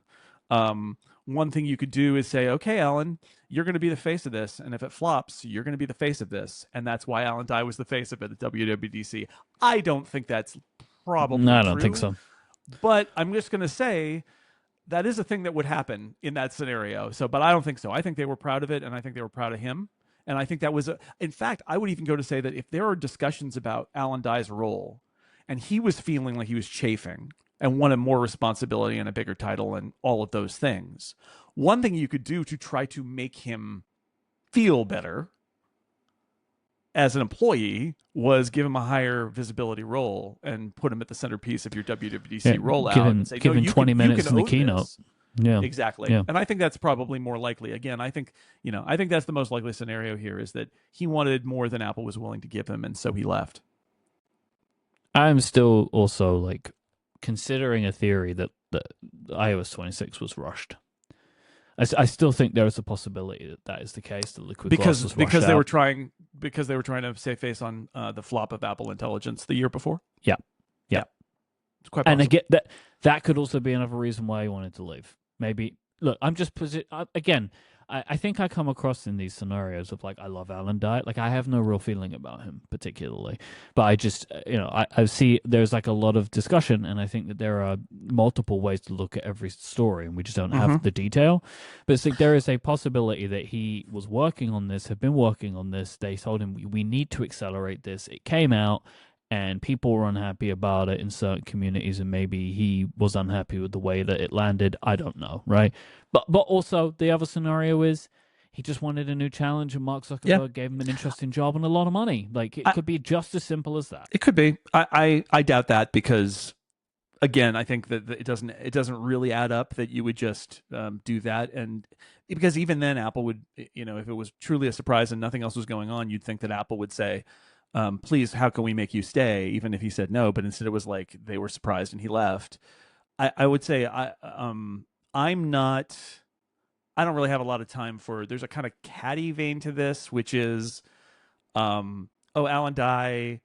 one thing you could do is say, okay, Alan, you're going to be the face of this, and if it flops, you're going to be the face of this, and that's why Alan Dye was the face of it at WWDC. I don't think that's No, probably I don't think true, so. but I'm just going to say that is a thing that would happen in that scenario. So, but I don't think so. I think they were proud of it, and I think they were proud of him. And I think that was, in fact, I would even go to say that if there are discussions about Alan Dye's role, and he was feeling like he was chafing and wanted more responsibility and a bigger title and all of those things, one thing you could do to try to make him feel better as an employee was give him a higher visibility role and put him at the centerpiece of your WWDC rollout and say, give no, him 20 minutes in the own keynote. this. Yeah. Exactly. Yeah. And I think that's probably more likely. Again, I think that's the most likely scenario here is that he wanted more than Apple was willing to give him, and so he left. I'm still also like considering a theory that iOS 26 was rushed. I still think there is a possibility that that is the case. That Liquid Glass was rushed because they out. were trying to save face on the flop of Apple Intelligence the year before. Yeah. It's quite possible. And I get that could also be another reason why he wanted to leave. Maybe look, I'm just again. I think I come across in these scenarios of like I love Alan Dye. Like I have no real feeling about him particularly, but I just I see there's like a lot of discussion, and I think that there are multiple ways to look at every story, and we just don't have the detail. But it's like there is a possibility that he was working on this, had been working on this. They told him we need to accelerate this. It came out. And people were unhappy about it in certain communities, and maybe he was unhappy with the way that it landed. I don't know, right? But also the other scenario is he just wanted a new challenge, and Mark Zuckerberg gave him an interesting job and a lot of money. Like it could be just as simple as that. It could be. I doubt that because, again, I think that it doesn't really add up that you would just do that, and because even then Apple would, if it was truly a surprise and nothing else was going on, you'd think that Apple would say, please, how can we make you stay? Even if he said no, but instead it was like they were surprised and he left. I would say I'm not. I don't really have a lot of time for. There's a kind of catty vein to this, which is, Alan Dye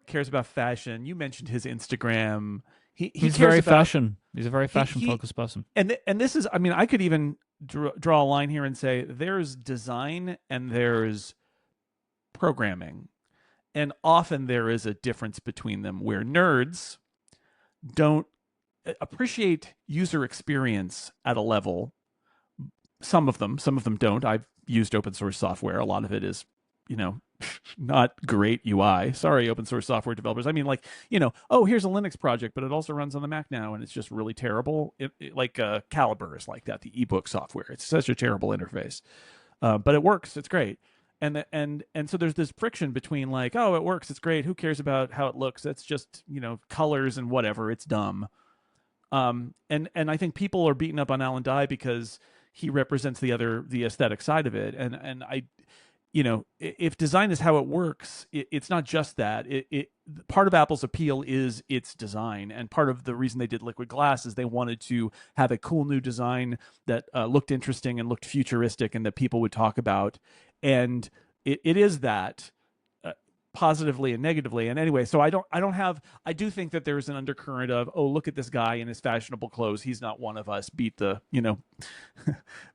cares about fashion. You mentioned his Instagram. He's very fashion. He's a very fashion focused person. And this is. I mean, I could even draw a line here and say there's design and there's programming. And often there is a difference between them where nerds don't appreciate user experience at a level. Some of them don't. I've used open source software. A lot of it is, not great UI. Sorry, open source software developers. I mean, like, here's a Linux project, but it also runs on the Mac now, and it's just really terrible. Like Calibre is like that, the ebook software. It's such a terrible interface. But it works. It's great. And so there's this friction between like, oh, it works, it's great, who cares about how it looks, that's just colors and whatever, it's dumb. And I think people are beaten up on Alan Dye because he represents the aesthetic side of it, and I if design is how it works, it's not just that. It part of Apple's appeal is its design, and part of the reason they did Liquid Glass is they wanted to have a cool new design that looked interesting and looked futuristic and that people would talk about. And it is that positively and negatively. And anyway, so I do think that there's an undercurrent of, oh, look at this guy in his fashionable clothes. He's not one of us. Beat the,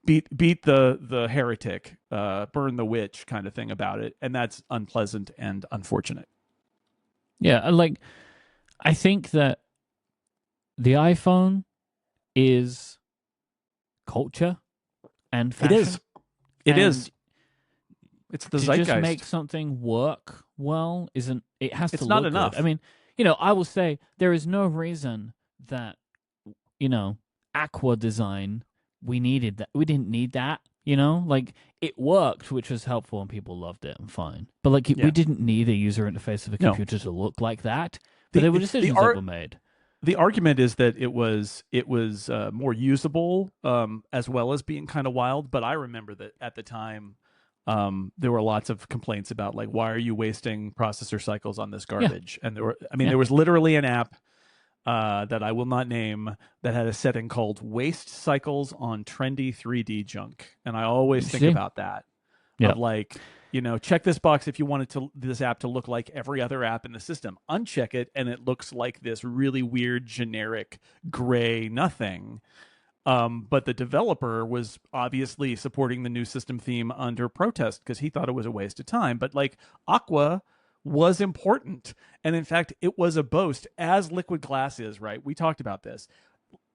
beat the heretic, burn the witch kind of thing about it. And that's unpleasant and unfortunate. Yeah. I think that the iPhone is culture and fashion. It is. It's the zeitgeist. Just make something work well isn't it has it's to not look enough. Good. I mean, I will say there is no reason that aqua design we needed that. We didn't need that, like it worked, which was helpful and people loved it and fine. But like we didn't need a user interface of a computer to look like that. But there were decisions that were made. The argument is that it was more usable, as well as being kind of wild. But I remember that at the time, there were lots of complaints about like, why are you wasting processor cycles on this garbage? Yeah. And there was literally an app that I will not name that had a setting called waste cycles on trendy 3D junk. And I always think about that. Of like, check this box if you wanted this app to look like every other app in the system. Uncheck it, and it looks like this really weird, generic, gray nothing. But the developer was obviously supporting the new system theme under protest because he thought it was a waste of time. But like Aqua was important. And in fact, it was a boast, as Liquid Glass is, right? We talked about this.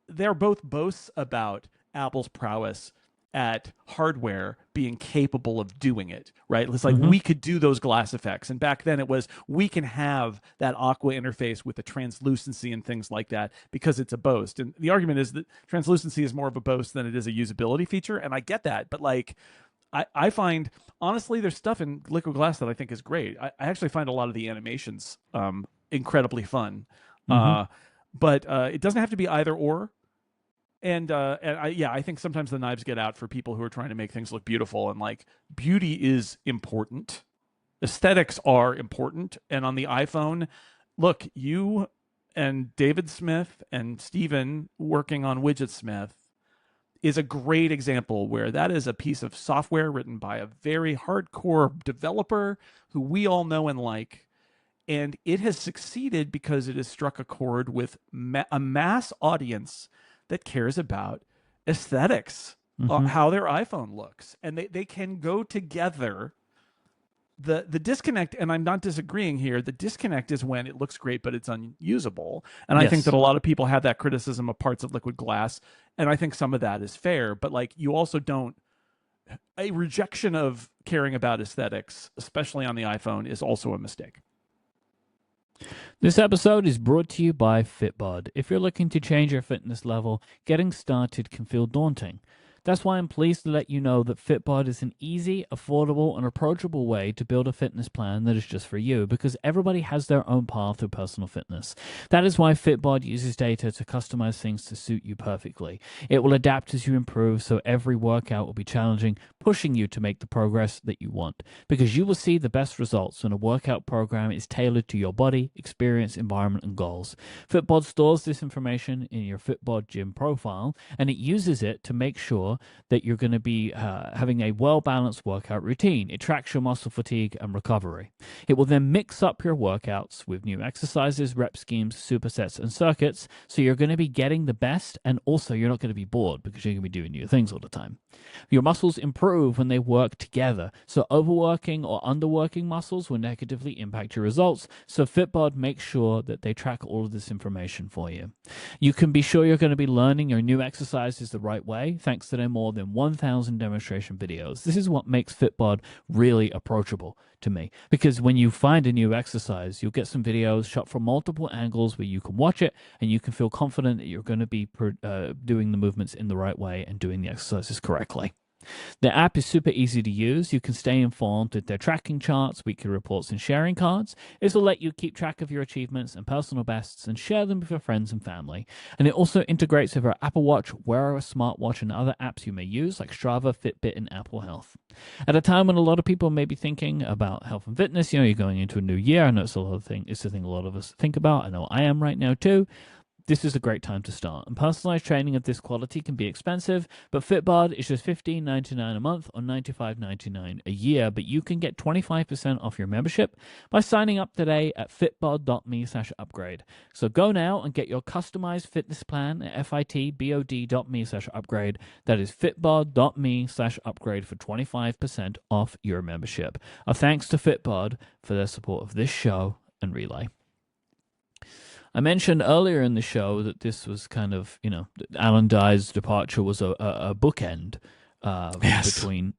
They're both boasts about Apple's prowess at hardware being capable of doing it, right? It's like we could do those glass effects. And back then it was we can have that Aqua interface with the translucency and things like that because it's a boast. And the argument is that translucency is more of a boast than it is a usability feature. And I get that. But like, I find, honestly, there's stuff in Liquid Glass that I think is great. I actually find a lot of the animations incredibly fun. But it doesn't have to be either or. And I think sometimes the knives get out for people who are trying to make things look beautiful. And like, beauty is important. Aesthetics are important. And on the iPhone, look, you and David Smith and Steven working on Widget Smith is a great example where that is a piece of software written by a very hardcore developer who we all know and like. And it has succeeded because it has struck a chord with a mass audience that cares about aesthetics, how their iPhone looks. And they can go together. The disconnect, and I'm not disagreeing here, the disconnect is when it looks great, but it's unusable. And I think that a lot of people have that criticism of parts of Liquid Glass. And I think some of that is fair. But like, you also don't, a rejection of caring about aesthetics, especially on the iPhone, is also a mistake. This episode is brought to you by Fitbod. If you're looking to change your fitness level, getting started can feel daunting. That's why I'm pleased to let you know that Fitbod is an easy, affordable, and approachable way to build a fitness plan that is just for you, because everybody has their own path to personal fitness. That is why Fitbod uses data to customize things to suit you perfectly. It will adapt as you improve, so every workout will be challenging, pushing you to make the progress that you want, because you will see the best results when a workout program is tailored to your body, experience, environment, and goals. Fitbod stores this information in your Fitbod gym profile, and it uses it to make sure that you're going to be having a well-balanced workout routine. It tracks your muscle fatigue and recovery. It will then mix up your workouts with new exercises, rep schemes, supersets, and circuits, so you're going to be getting the best, and also you're not going to be bored because you're going to be doing new things all the time. Your muscles improve when they work together, so overworking or underworking muscles will negatively impact your results, so Fitbod makes sure that they track all of this information for you. You can be sure you're going to be learning your new exercises the right way, thanks to their more than 1,000 demonstration videos. This is what makes Fitbod really approachable to me, because when you find a new exercise, you'll get some videos shot from multiple angles where you can watch it and you can feel confident that you're going to be doing the movements in the right way and doing the exercises correctly. The app is super easy to use. You can stay informed with their tracking charts, weekly reports, and sharing cards. This will let you keep track of your achievements and personal bests and share them with your friends and family. And it also integrates with our Apple Watch, Wear OS smartwatch, and other apps you may use like Strava, Fitbit, and Apple Health. At a time when a lot of people may be thinking about health and fitness, you're going into a new year. I know it's a thing a lot of us think about. I know I am right now too. This is a great time to start. And personalized training of this quality can be expensive, but Fitbod is just $15.99 a month or $95.99 a year. But you can get 25% off your membership by signing up today at fitbod.me/upgrade. So go now and get your customized fitness plan at fitbod.me/upgrade. That is fitbod.me/upgrade for 25% off your membership. Our thanks to Fitbod for their support of this show and Relay. I mentioned earlier in the show that this was kind of, Alan Dye's departure was a bookend between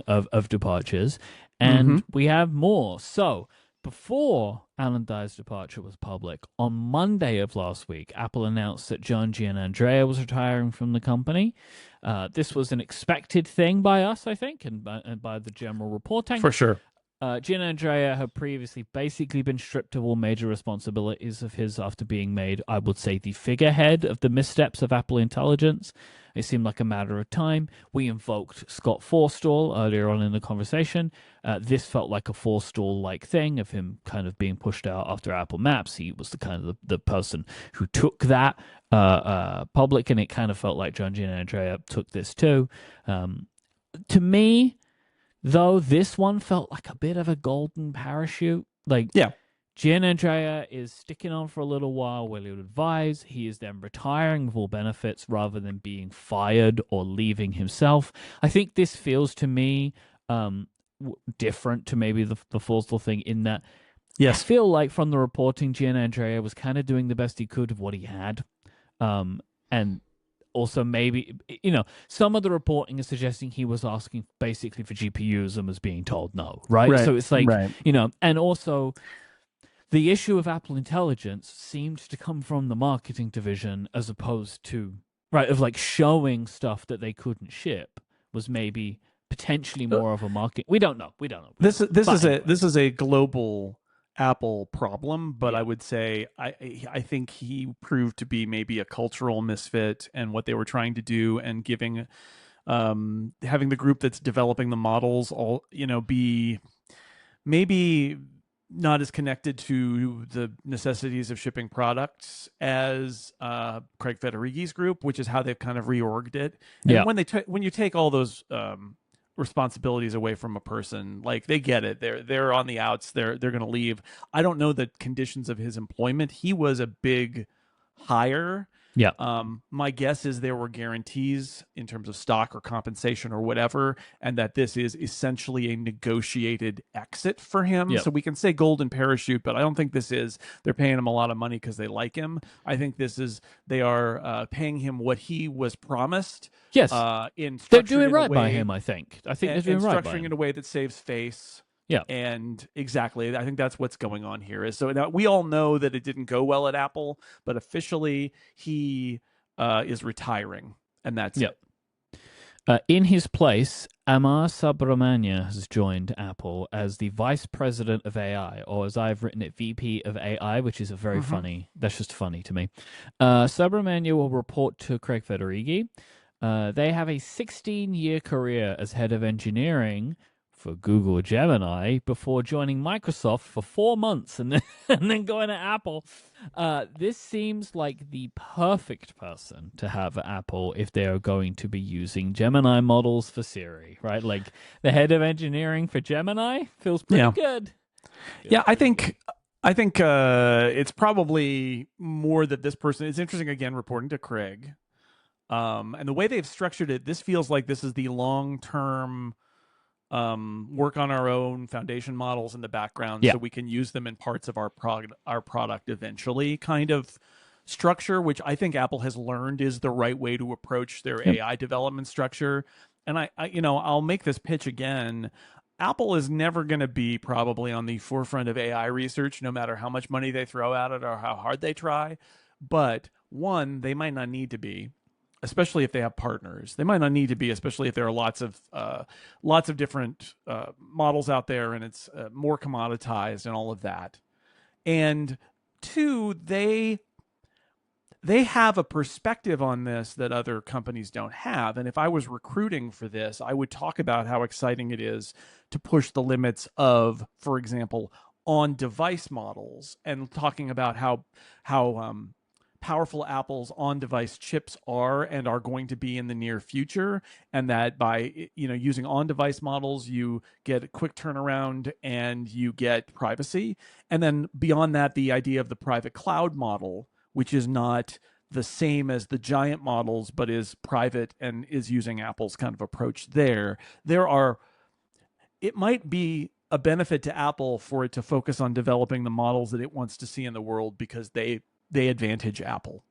of departures, and we have more. So before Alan Dye's departure was public, on Monday of last week, Apple announced that John Giannandrea was retiring from the company. This was an expected thing by us, I think, and by the general reporting. For sure. Giannandrea had previously basically been stripped of all major responsibilities of his after being made, I would say, the figurehead of the missteps of Apple Intelligence. It seemed like a matter of time. We invoked Scott Forstall earlier on in the conversation. This felt like a Forstall-like thing of him kind of being pushed out after Apple Maps. He was the kind of the person who took that public, and it kind of felt like John Giannandrea took this too. To me, though, this one felt like a bit of a golden parachute. Like, yeah, Gianandrea is sticking on for a little while while he would advise. He is then retiring with all benefits rather than being fired or leaving himself. I think this feels to me different to maybe the Forstall thing in that I Yes. feel like from the reporting, Gianandrea was kind of doing the best he could of what he had. And also maybe, some of the reporting is suggesting he was asking basically for GPUs and was being told no, right? Right. So it's like, Right. and also the issue of Apple Intelligence seemed to come from the marketing division as opposed to, right, of like showing stuff that they couldn't ship was maybe potentially more of a market. We don't know. We don't know. This But is anyway, this is a global Apple problem, but yeah, I would say I think he proved to be maybe a cultural misfit and what they were trying to do, and giving having the group that's developing the models all be maybe not as connected to the necessities of shipping products as Craig Federighi's group, which is how they've kind of reorged it. yeah, And when you take all those responsibilities away from a person, like, they get it, they're on the outs, they're going to leave. I don't know the conditions of his employment. He was a big hire. yeah, My guess is there were guarantees in terms of stock or compensation or whatever, and that this is essentially a negotiated exit for him. yeah. So we can say golden parachute, but I don't think this is they're paying him a lot of money because they like him. I think this is they are paying him what he was promised. Yes, In they're structured doing in a right by way, him. I think they're and doing right by structuring him. in a way that saves face. Yeah. And exactly, I think that's what's going on here. Is so now we all know that it didn't go well at Apple, but officially he is retiring, and that's Yeah. it. In his place, Amar Subramania has joined Apple as the Vice President of AI, or as I've written it, VP of AI, which is a very Mm-hmm. funny, that's just funny to me. Subramania will report to Craig Federighi. They have a 16-year career as head of engineering for Google Gemini before joining Microsoft for 4 months and then, and then going to Apple. This seems like the perfect person to have at Apple if they are going to be using Gemini models for Siri, right? Like the head of engineering for Gemini feels pretty Yeah, good. yeah. I think it's probably more that this person. It's interesting again reporting to Craig, and the way they've structured it. This feels like this is the long term work on our own foundation models in the background, Yeah. so we can use them in parts of our product eventually kind of structure, which I think Apple has learned is the right way to approach their Yep. AI development structure. And I'll make this pitch again. Apple is never going to be probably on the forefront of AI research, no matter how much money they throw at it or how hard they try. But one, they might not need to be, especially if they have partners. They might not need to be, especially if there are lots of different models out there, and it's more commoditized and all of that. And two, they have a perspective on this that other companies don't have. And if I was recruiting for this, I would talk about how exciting it is to push the limits of, for example, on device models, and talking about how powerful Apple's on-device chips are and are going to be in the near future, and that by using on-device models, you get a quick turnaround and you get privacy. And then beyond that, the idea of the private cloud model, which is not the same as the giant models, but is private and is using Apple's kind of approach there. It might be a benefit to Apple for it to focus on developing the models that it wants to see in the world, because they advantage Apple,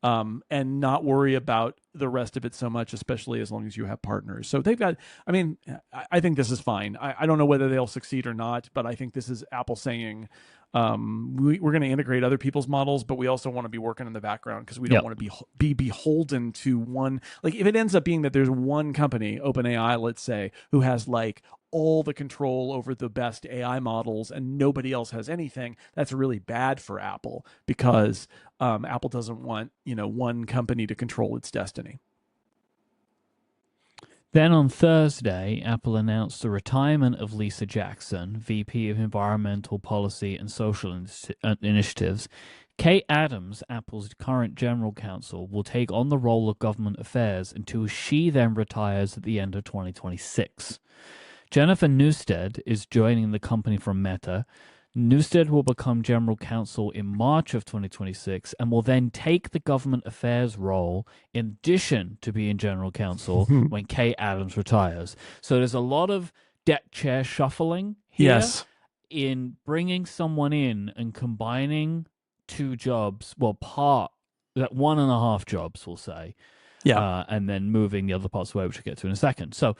and not worry about the rest of it so much, especially as long as you have partners. So they've got, I think this is fine. I don't know whether they'll succeed or not, but I think this is Apple saying, we're going to integrate other people's models, but we also want to be working in the background because we don't Yep. want to be beholden to one. Like, if it ends up being that there's one company, OpenAI, let's say, who has like all the control over the best AI models and nobody else has anything, that's really bad for Apple, because Apple doesn't want one company to control its destiny. Then on Thursday, Apple announced the retirement of Lisa Jackson, VP of Environmental Policy and Social Initiatives. Kate Adams, Apple's current general counsel, will take on the role of government affairs until she then retires at the end of 2026. Jennifer Newstead is joining the company from Meta. Newstead will become general counsel in March of 2026 and will then take the government affairs role in addition to being general counsel when Kay Adams retires. So there's a lot of deck chair shuffling here Yes. in bringing someone in and combining two jobs, well, that 1.5 jobs, we'll say, Yeah. and then moving the other parts away, which we'll get to in a second. So,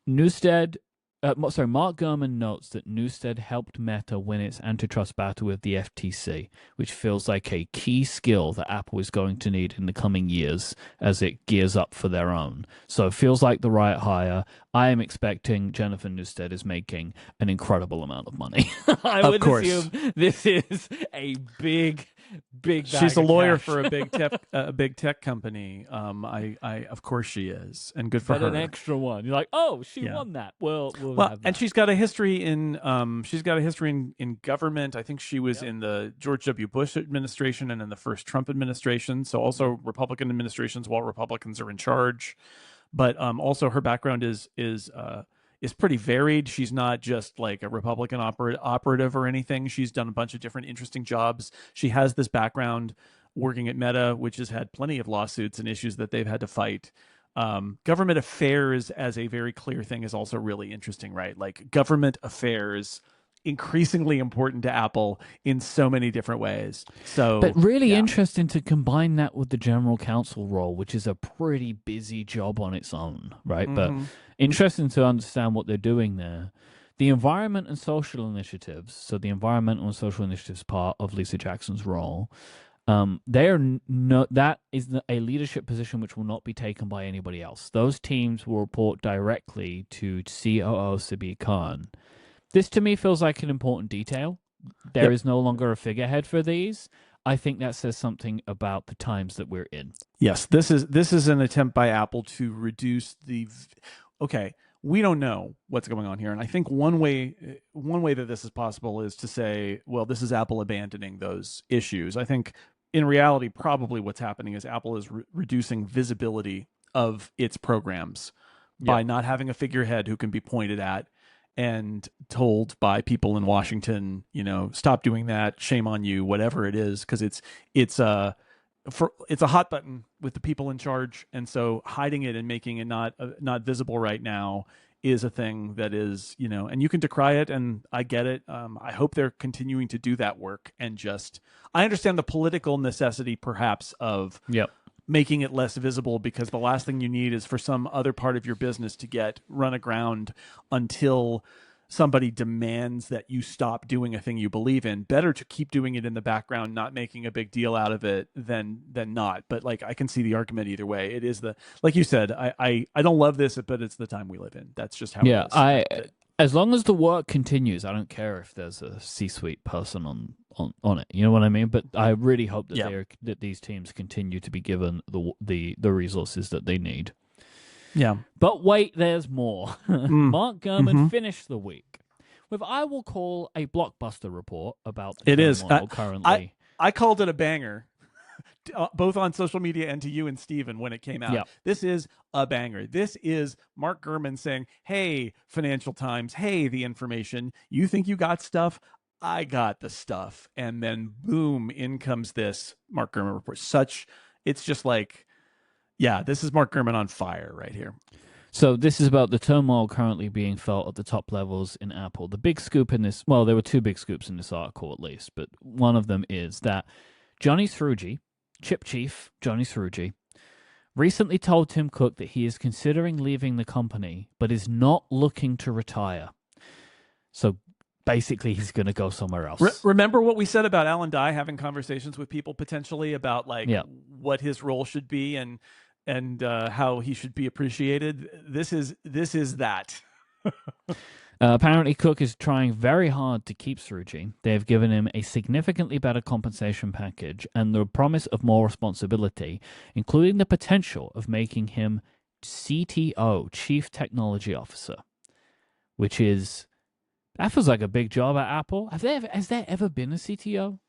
Newstead, Mark Gurman notes that Newstead helped Meta win its antitrust battle with the FTC, which feels like a key skill that Apple is going to need in the coming years as it gears up for their own. So it feels like the right hire. I am expecting Jennifer Newstead is making an incredible amount of money. I Of would course. assume this is a big She's a bag of lawyer cash. for a big tech company. I of course she is, and good for But her. an extra one. You're like, oh, she Yeah. won that. We'll Well, have that. and she's got a history in government. I think she was in the George W. Bush administration and in the first Trump administration. So also Republican administrations while Republicans are in charge. But also her background is pretty varied. She's not just like a Republican operative or anything. She's done a bunch of different interesting jobs. She has this background working at Meta, which has had plenty of lawsuits and issues that they've had to fight. Government affairs as a very clear thing is also really interesting, right? Like government affairs increasingly important to Apple in so many different ways. So, But really yeah. interesting to combine that with the general counsel role, which is a pretty busy job on its own, right? But interesting to understand what they're doing there. The environment and social initiatives, so the environmental and social initiatives part of Lisa Jackson's role, that is a leadership position which will not be taken by anybody else. Those teams will report directly to COO Sabir Khan. This to me feels like an important detail. There is no longer a figurehead for these. I think that says something about the times that we're in. Yes, this is an attempt by Apple to reduce okay, we don't know what's going on here, and I think one way that this is possible is to say, well, this is Apple abandoning those issues. I think in reality, probably what's happening is Apple is reducing visibility of its programs by not having a figurehead who can be pointed at and told by people in Washington, stop doing that, shame on you, whatever it is, because it's a hot button with the people in charge, and so hiding it and making it not visible right now is a thing that is, and you can decry it, and I get it. I hope they're continuing to do that work, and I understand the political necessity perhaps of making it less visible, because the last thing you need is for some other part of your business to get run aground until somebody demands that you stop doing a thing you believe in. Better to keep doing it in the background, not making a big deal out of it than not. But like, I can see the argument either way. It is like you said, I don't love this, but it's the time we live in. That's just how it is. As long as the work continues, I don't care if there's a C-suite person on it. You know what I mean? But I really hope that that these teams continue to be given the resources that they need. Yeah. But wait, there's more. Mark Gurman finished the week with, I will call, a blockbuster report about the turmoil currently. I called it a banger, both on social media and to you and Steven when it came out. Yep. This is a banger. This is Mark Gurman saying, hey, Financial Times, hey, The Information, you think you got stuff? I got the stuff. And then boom, in comes this Mark Gurman report. It's just like, yeah, this is Mark Gurman on fire right here. So this is about the turmoil currently being felt at the top levels in Apple. The big scoop in this, well, there were two big scoops in this article at least, but one of them is that Johnny Srouji, Chip Chief Johnny Srouji, recently told Tim Cook that he is considering leaving the company, but is not looking to retire. So basically, he's going to go somewhere else. Remember what we said about Alan Dye having conversations with people potentially about what his role should be and how he should be appreciated. This is that. Apparently, Cook is trying very hard to keep Srouji. They have given him a significantly better compensation package and the promise of more responsibility, including the potential of making him CTO, Chief Technology Officer, which is, that feels like a big job at Apple. Has there ever been a CTO?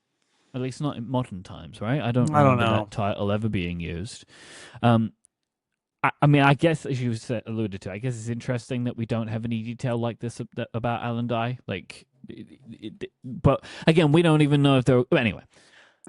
At least not in modern times, right? I don't know that title ever being used. I mean, I guess, as you alluded to, I guess it's interesting that we don't have any detail like this about Alan Dye. Like, But again, we don't even know if they're anyway.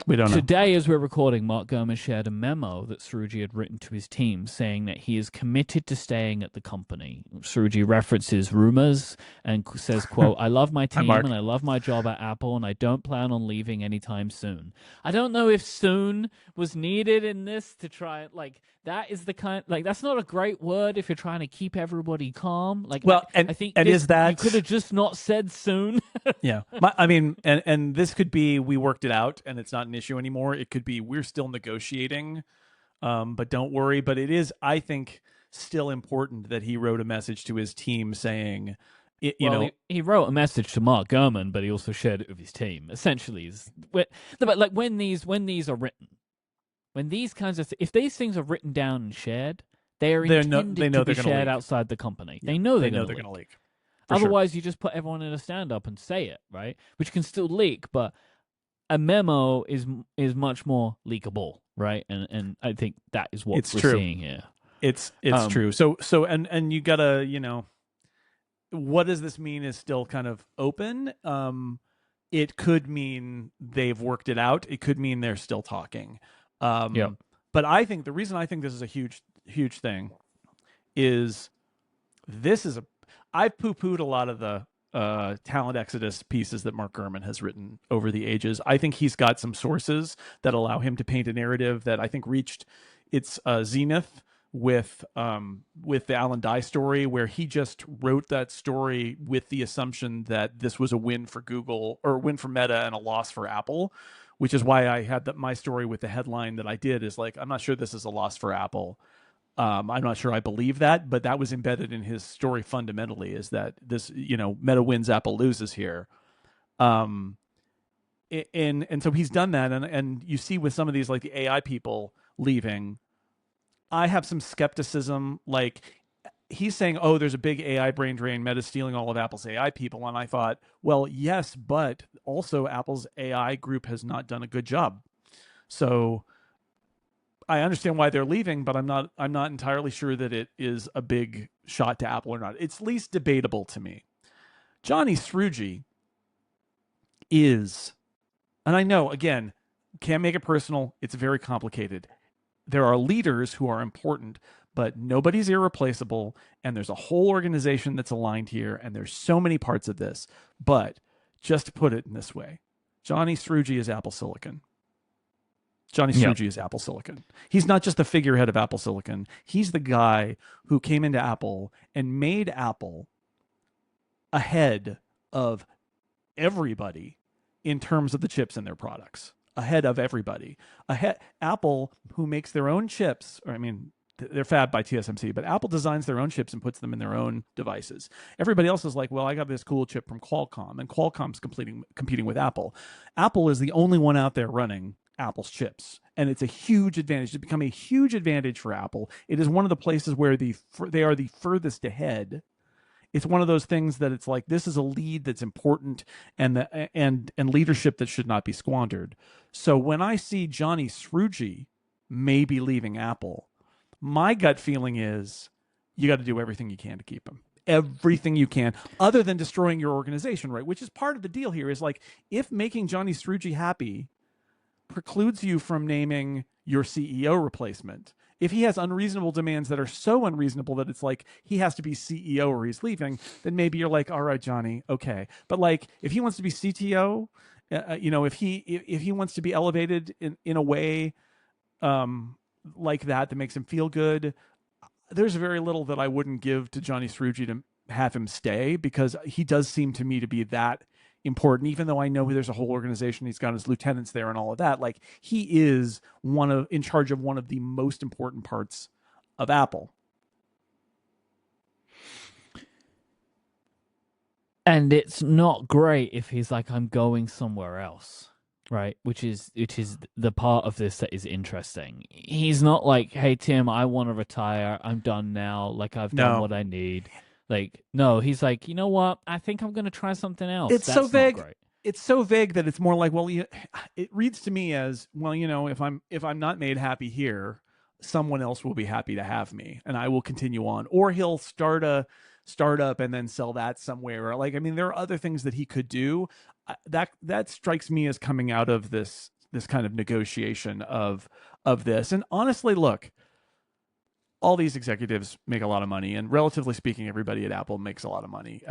We don't know. Today, as we're recording, Mark Gurman shared a memo that Srouji had written to his team saying that he is committed to staying at the company. Srouji references rumors and says, quote, I love my Hi, team Mark. and I love my job at Apple and I don't plan on leaving anytime soon. I don't know if soon was needed in this to try it. Like, that is the kind, like, that's not a great word if you're trying to keep everybody calm. Like, Well, I think and this, is that you could have just not said soon. yeah? I mean, and this could be we worked it out and it's not an issue anymore. It could be we're still negotiating, but don't worry. But it is, I think, still important that he wrote a message to his team saying, he wrote a message to Mark Gurman, but he also shared it with his team. Essentially, but like when these are written, when these kinds of if these things are written down and shared, they are intended to be shared outside the company. Yeah, they know they're going to leak. Otherwise, you just put everyone in a stand-up and say it, right? Which can still leak, but a memo is much more leakable, right? And I think that is what we're seeing here. It's true. So and you gotta, what does this mean is still kind of open. It could mean they've worked it out. It could mean they're still talking. But I think the reason I think this is a huge thing is I've poo-pooed a lot of the talent exodus pieces that Mark Gurman has written over the ages. I think he's got some sources that allow him to paint a narrative that I think reached its zenith with the Alan Dye story, where he just wrote that story with the assumption that this was a win for Google or a win for Meta and a loss for Apple, which is why I had my story with the headline that I did is like, I'm not sure this is a loss for Apple. I'm not sure I believe that, but that was embedded in his story fundamentally, is that this, Meta wins, Apple loses here. And so he's done that. And you see with some of these, like the AI people leaving, I have some skepticism. Like he's saying, oh, there's a big AI brain drain, Meta's stealing all of Apple's AI people. And I thought, well, yes, but also Apple's AI group has not done a good job. So I understand why they're leaving, but I'm not entirely sure that it is a big shot to Apple or not. It's least debatable to me. Johnny Srouji is, and I know, again, can't make it personal. It's very complicated. There are leaders who are important, but nobody's irreplaceable, and there's a whole organization that's aligned here, and there's so many parts of this. But just to put it in this way, Johnny Srouji is Apple Silicon. Johnny Srouji is Apple Silicon. He's not just the figurehead of Apple Silicon. He's the guy who came into Apple and made Apple ahead of everybody in terms of the chips in their products. Ahead of everybody. Apple, who makes their own chips, or I mean, they're fabbed by TSMC, but Apple designs their own chips and puts them in their own devices. Everybody else is like, well, I got this cool chip from Qualcomm, and Qualcomm's competing with Apple. Apple is the only one out there running Apple's chips, and it's a huge advantage. It's become a huge advantage for Apple. It is one of the places where they are the furthest ahead. It's one of those things that it's like, this is a lead that's important and leadership that should not be squandered. So when I see Johnny Srouji maybe leaving Apple, my gut feeling is you got to do everything you can to keep him. Everything you can, other than destroying your organization, right? Which is part of the deal here, is like, if making Johnny Srouji happy precludes you from naming your CEO replacement, if he has unreasonable demands that are so unreasonable that it's like he has to be CEO or he's leaving, then maybe you're like, all right, Johnny, okay. But like, if he wants to be CTO, if he wants to be elevated in a way like that makes him feel good, there's very little that I wouldn't give to Johnny Srouji to have him stay, because he does seem to me to be that important, even though I know there's a whole organization, he's got his lieutenants there and all of that. Like, he is in charge of one of the most important parts of Apple. And it's not great if he's like, I'm going somewhere else, right? Which is the part of this that is interesting. He's not like, hey, Tim, I want to retire. I'm done now. Like, I've done what I need. Like, no, he's like, you know what? I think I'm going to try something else. It's so vague. It's so vague that it's more like, well, it reads to me as, well, if I'm not made happy here, someone else will be happy to have me and I will continue on. Or he'll start a startup and then sell that somewhere. Or like, I mean, there are other things that he could do. That strikes me as coming out of this kind of negotiation of this. And honestly, look, all these executives make a lot of money, and relatively speaking, everybody at Apple makes a lot of money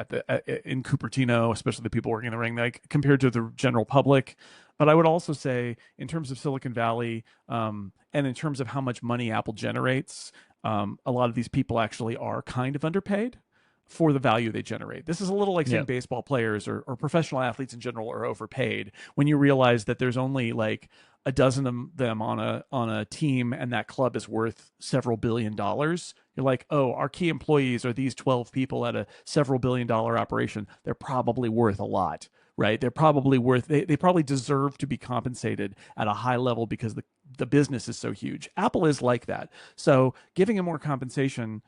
in Cupertino, especially the people working in the ring, like compared to the general public. But I would also say, in terms of Silicon Valley, and in terms of how much money Apple generates, a lot of these people actually are kind of underpaid for the value they generate. This is a little like saying baseball players or professional athletes in general are overpaid when you realize that there's only like a dozen of them on a team and that club is worth several $1 billion. You're like, oh, our key employees are these 12 people at a several $1 billion operation. They're probably worth a lot, right? They're probably worth, they probably deserve to be compensated at a high level because the business is so huge. Apple is like that. So giving him more compensation,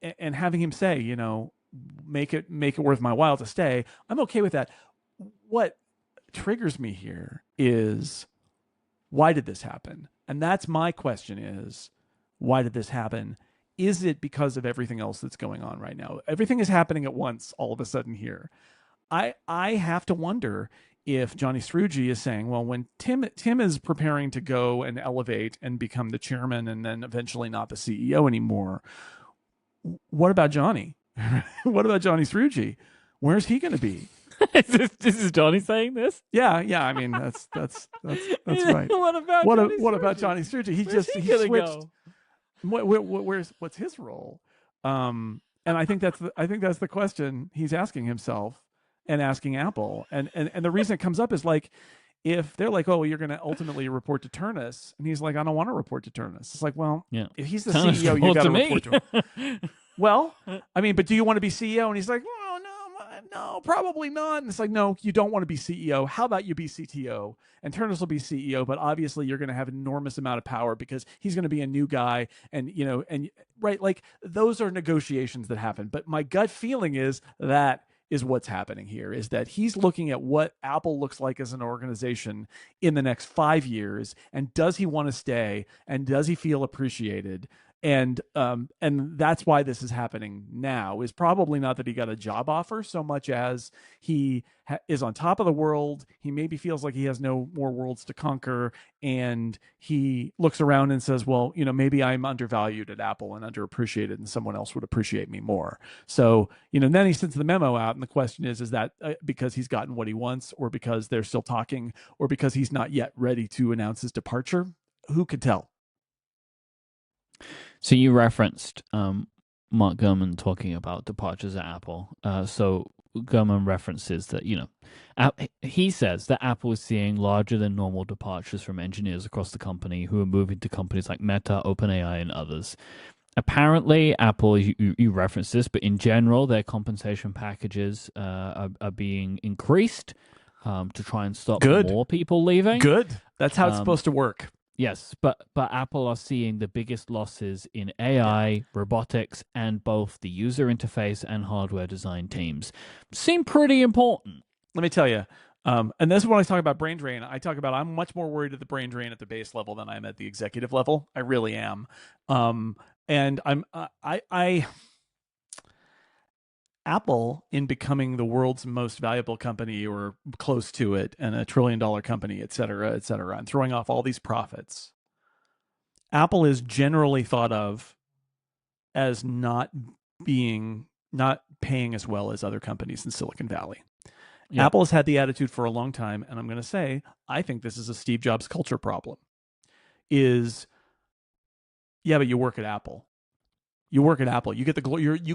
and having him say, make it worth my while to stay, I'm okay with that. What triggers me here is, why did this happen? And that's my question is, why did this happen? Is it because of everything else that's going on right now? Everything is happening at once all of a sudden here. I have to wonder if Johnny Srouji is saying, well, when Tim is preparing to go and elevate and become the chairman and then eventually not the CEO anymore, what about Johnny? What about Johnny Srouji? Where's he going to be? This is Johnny saying this? Yeah. I mean, that's right. What about Johnny Srouji? He switched. Go? What's his role? And I think that's the question he's asking himself and asking Apple. And the reason it comes up is like, if they're like, oh, you're going to ultimately report to Turnus, and he's like, I don't want to report to Turnus. It's like, well, if he's the CEO, you got to report to him. Well, I mean, but do you want to be CEO? And he's like, oh, no, probably not. And it's like, no, you don't want to be CEO. How about you be CTO? And Turnus will be CEO, but obviously you're going to have an enormous amount of power because he's going to be a new guy. And, right, like those are negotiations that happen. But my gut feeling is that is what's happening here, is that he's looking at what Apple looks like as an organization in the next 5 years, and does he want to stay, and does he feel appreciated? And that's why this is happening now, is probably not that he got a job offer so much as he is on top of the world. He maybe feels like he has no more worlds to conquer. And he looks around and says, well, maybe I'm undervalued at Apple and underappreciated and someone else would appreciate me more. So, then he sends the memo out. And the question is that because he's gotten what he wants, or because they're still talking, or because he's not yet ready to announce his departure? Who could tell? So you referenced Mark Gurman talking about departures at Apple. So Gurman references that, he says that Apple is seeing larger than normal departures from engineers across the company who are moving to companies like Meta, OpenAI, and others. Apparently, Apple, you referenced this, but in general, their compensation packages are being increased to try and stop more people leaving. Good. That's how it's supposed to work. Yes, but Apple are seeing the biggest losses in AI, robotics, and both the user interface and hardware design teams. Seem pretty important. Let me tell you, and this is when I talk about brain drain. I'm much more worried at the brain drain at the base level than I'm at the executive level. I really am. And Apple, in becoming the world's most valuable company or close to it, and a $1 trillion company, et cetera, and throwing off all these profits, Apple is generally thought of as not paying as well as other companies in Silicon Valley. Yep. Apple has had the attitude for a long time, and I'm going to say, I think this is a Steve Jobs culture problem. But you work at Apple. You work at Apple. You get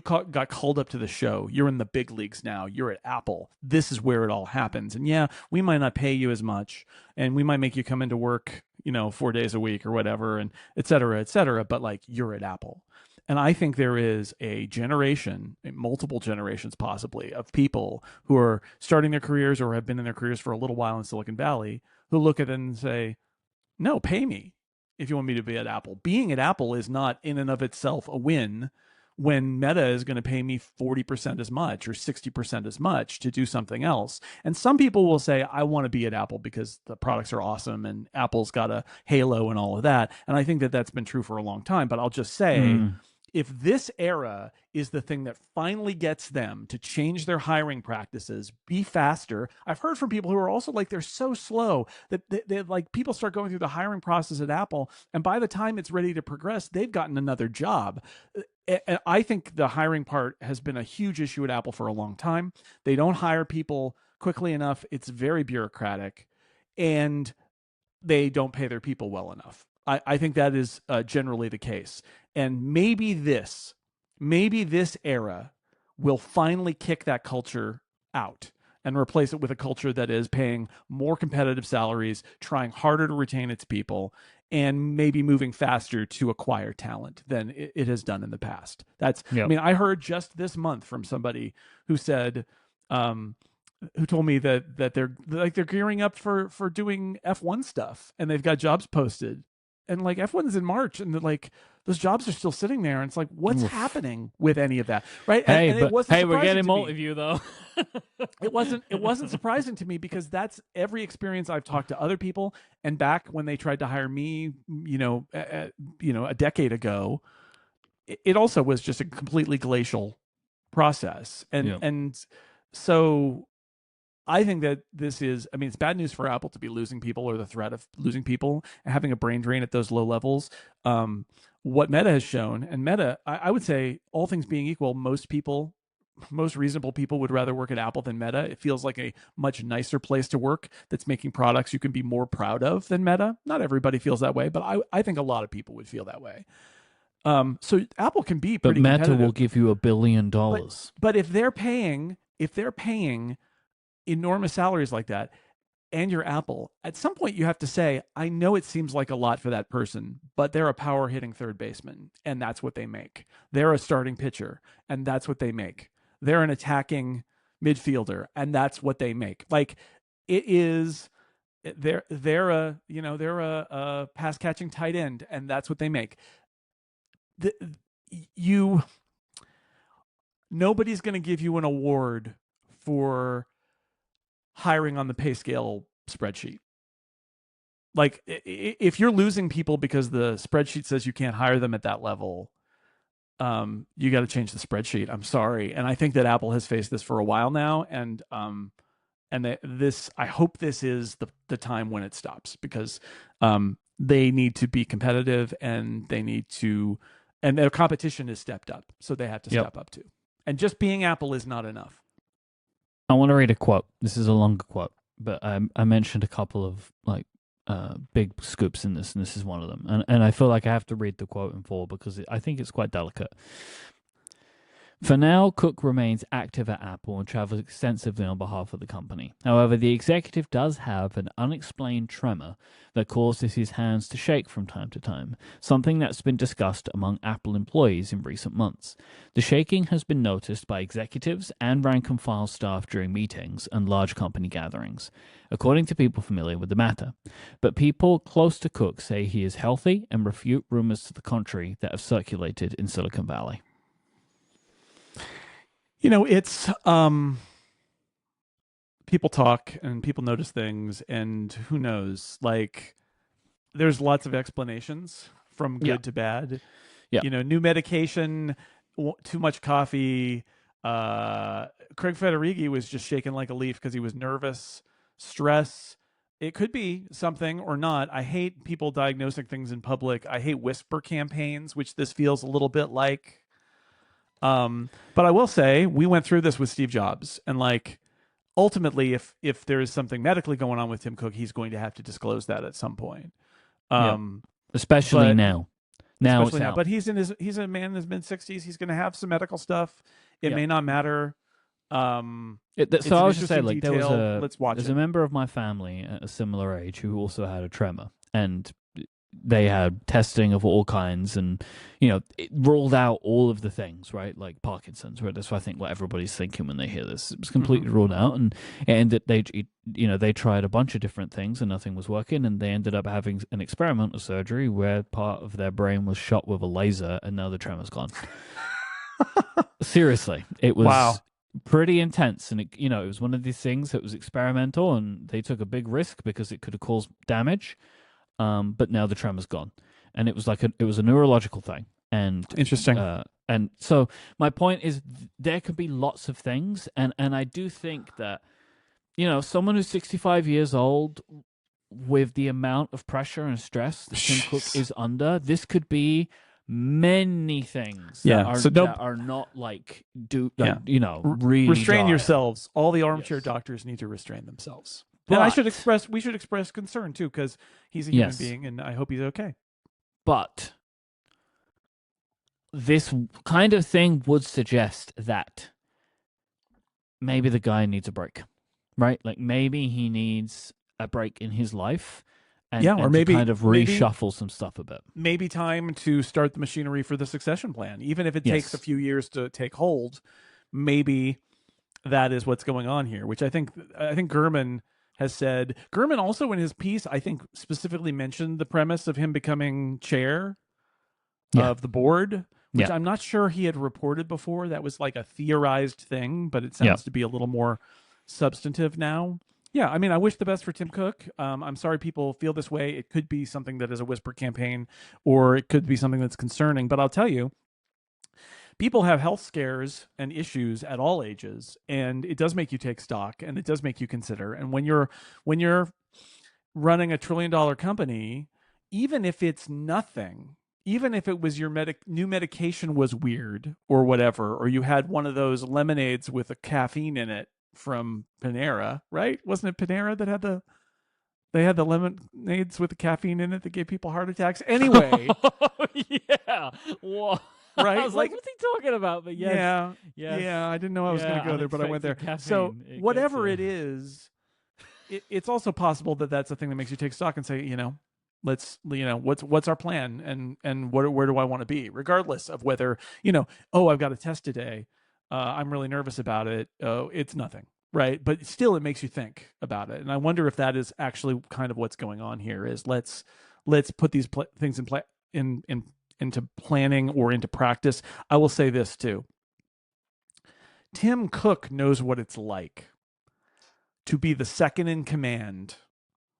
got called up to the show. You're in the big leagues now. You're at Apple. This is where it all happens. And yeah, we might not pay you as much, and we might make you come into work, 4 days a week or whatever, and et cetera. But like, you're at Apple. And I think there is a generation, multiple generations possibly, of people who are starting their careers or have been in their careers for a little while in Silicon Valley who look at it and say, no, pay me if you want me to be at Apple. Being at Apple is not in and of itself a win. when Meta is going to pay me 40% as much or 60% as much to do something else. And some people will say, I want to be at Apple because the products are awesome and Apple's got a halo and all of that. And I think that that's been true for a long time. But I'll just say, if this era is the thing that finally gets them to change their hiring practices, be faster. I've heard from people who are also like, they're so slow that they like, people start going through the hiring process at Apple, and by the time it's ready to progress, they've gotten another job. I think the hiring part has been a huge issue at Apple for a long time. They don't hire people quickly enough. It's very bureaucratic, and they don't pay their people well enough. I think that is generally the case. And maybe this era will finally kick that culture out and replace it with a culture that is paying more competitive salaries, trying harder to retain its people, and maybe moving faster to acquire talent than it has done in the past. I mean, I heard just this month from somebody who said, who told me that they're gearing up for doing F1 stuff, and they've got jobs posted, and like F1's in March, and like those jobs are still sitting there, and it's like, what's happening with any of that, right? Hey, we're getting Multiview though. It wasn't surprising to me, because that's every experience I've talked to other people, and back when they tried to hire me, a decade ago, it also was just a completely glacial process, and so I think that this is, I mean, it's bad news for Apple to be losing people, or the threat of losing people and having a brain drain at those low levels. What Meta has shown, and Meta, I would say, all things being equal, most reasonable people would rather work at Apple than Meta. It feels like a much nicer place to work that's making products you can be more proud of than Meta. Not everybody feels that way, but I think a lot of people would feel that way. So Apple can be pretty competitive. But Meta will give you $1 billion. But if they're paying enormous salaries like that, and you're Apple, at some point you have to say, I know it seems like a lot for that person, but they're a power hitting third baseman, and that's what they make. They're a starting pitcher, and that's what they make. They're an attacking midfielder, and that's what they make. Like, it is, they're a pass catching tight end, and that's what they make. Nobody's going to give you an award for hiring on the pay scale spreadsheet. Like, if you're losing people because the spreadsheet says you can't hire them at that level, you got to change the spreadsheet. I'm sorry. And I think that Apple has faced this for a while now. And I hope this is the time when it stops, because they need to be competitive, and and their competition is stepped up. So they have to step up too. And just being Apple is not enough. I want to read a quote. This is a longer quote, but I mentioned a couple of big scoops in this, and this is one of them. And I feel like I have to read the quote in full because I think it's quite delicate. For now, Cook remains active at Apple and travels extensively on behalf of the company. However, the executive does have an unexplained tremor that causes his hands to shake from time to time, something that's been discussed among Apple employees in recent months. The shaking has been noticed by executives and rank-and-file staff during meetings and large company gatherings, according to people familiar with the matter. But people close to Cook say he is healthy and refute rumors to the contrary that have circulated in Silicon Valley. It's people talk and people notice things, and who knows? Like, there's lots of explanations from good to bad. Yeah. New medication, too much coffee. Craig Federighi was just shaking like a leaf because he was nervous, stress. It could be something or not. I hate people diagnosing things in public. I hate whisper campaigns, which this feels a little bit like. But I will say, we went through this with Steve Jobs, and like, ultimately, if there is something medically going on with Tim Cook, he's going to have to disclose that at some point. Especially now. Now, but he's a man in his mid-60s. He's going to have some medical stuff. It may not matter. So I was just saying, like, there's a member of my family at a similar age who also had a tremor, and they had testing of all kinds, and it ruled out all of the things, right? Like Parkinson's, right? That's what I think what everybody's thinking when they hear this. It was completely ruled out, and they tried a bunch of different things and nothing was working, and they ended up having an experimental surgery where part of their brain was shot with a laser, and now the tremor's gone. Seriously, it Wow. was pretty intense, and it was one of these things that was experimental, and they took a big risk because it could have caused damage. But now the tremor's gone, and it was a neurological thing, Interesting. and so my point is there could be lots of things, and I do think that someone who's 65 years old with the amount of pressure and stress that Tim Cook Jeez. is under, this could be many things that Yeah. are So that nope. are not like Yeah. really Restrain dire. yourselves. All the armchair Yes. doctors need to restrain themselves. And But we should express concern too, because he's a human yes, being, and I hope he's okay. but this kind of thing would suggest that maybe the guy needs a break, right? Like maybe he needs a break in his life Yeah, or and to kind of reshuffle some stuff a bit. maybe time to start the machinery for the succession plan, even if it takes a Yes. few years to take hold. Maybe that is what's going on here, which I think Gurman has said. Gurman also in his piece, I think, specifically mentioned the premise of him becoming chair Yeah. of the board, which Yeah. I'm not sure he had reported before. That was like a theorized thing, but it sounds to be a little more substantive now. Yeah, I mean, I wish the best for Tim Cook. I'm sorry people feel this way. It could be something that is a whisper campaign, or it could be something that's concerning. But I'll tell you, people have health scares and issues at all ages, and it does make you take stock, and it does make you consider. And when you're running $1 trillion company, even if it's nothing, even if it was your new medication was weird or whatever, or you had one of those lemonades with a caffeine in it from Panera, right? Wasn't it Panera that had they had the lemonades with the caffeine in it that gave people heart attacks? Anyway, Yeah. Whoa. I right? was like, what's he talking about? But yes, Yeah, yes, yeah. I didn't know I was going yeah, to go there, but I went there. unexpected So caffeine. It gets whatever you. it is, it's also possible that that's a thing that makes you take stock and say, let's, what's our plan, and where do I want to be, regardless of whether, oh, I've got a test today, I'm really nervous about it. Oh, it's nothing, right? But still, it makes you think about it, and I wonder if that is actually kind of what's going on here. Is let's put these things in play into planning or into practice. I will say this too. Tim Cook knows what it's like to be the second in command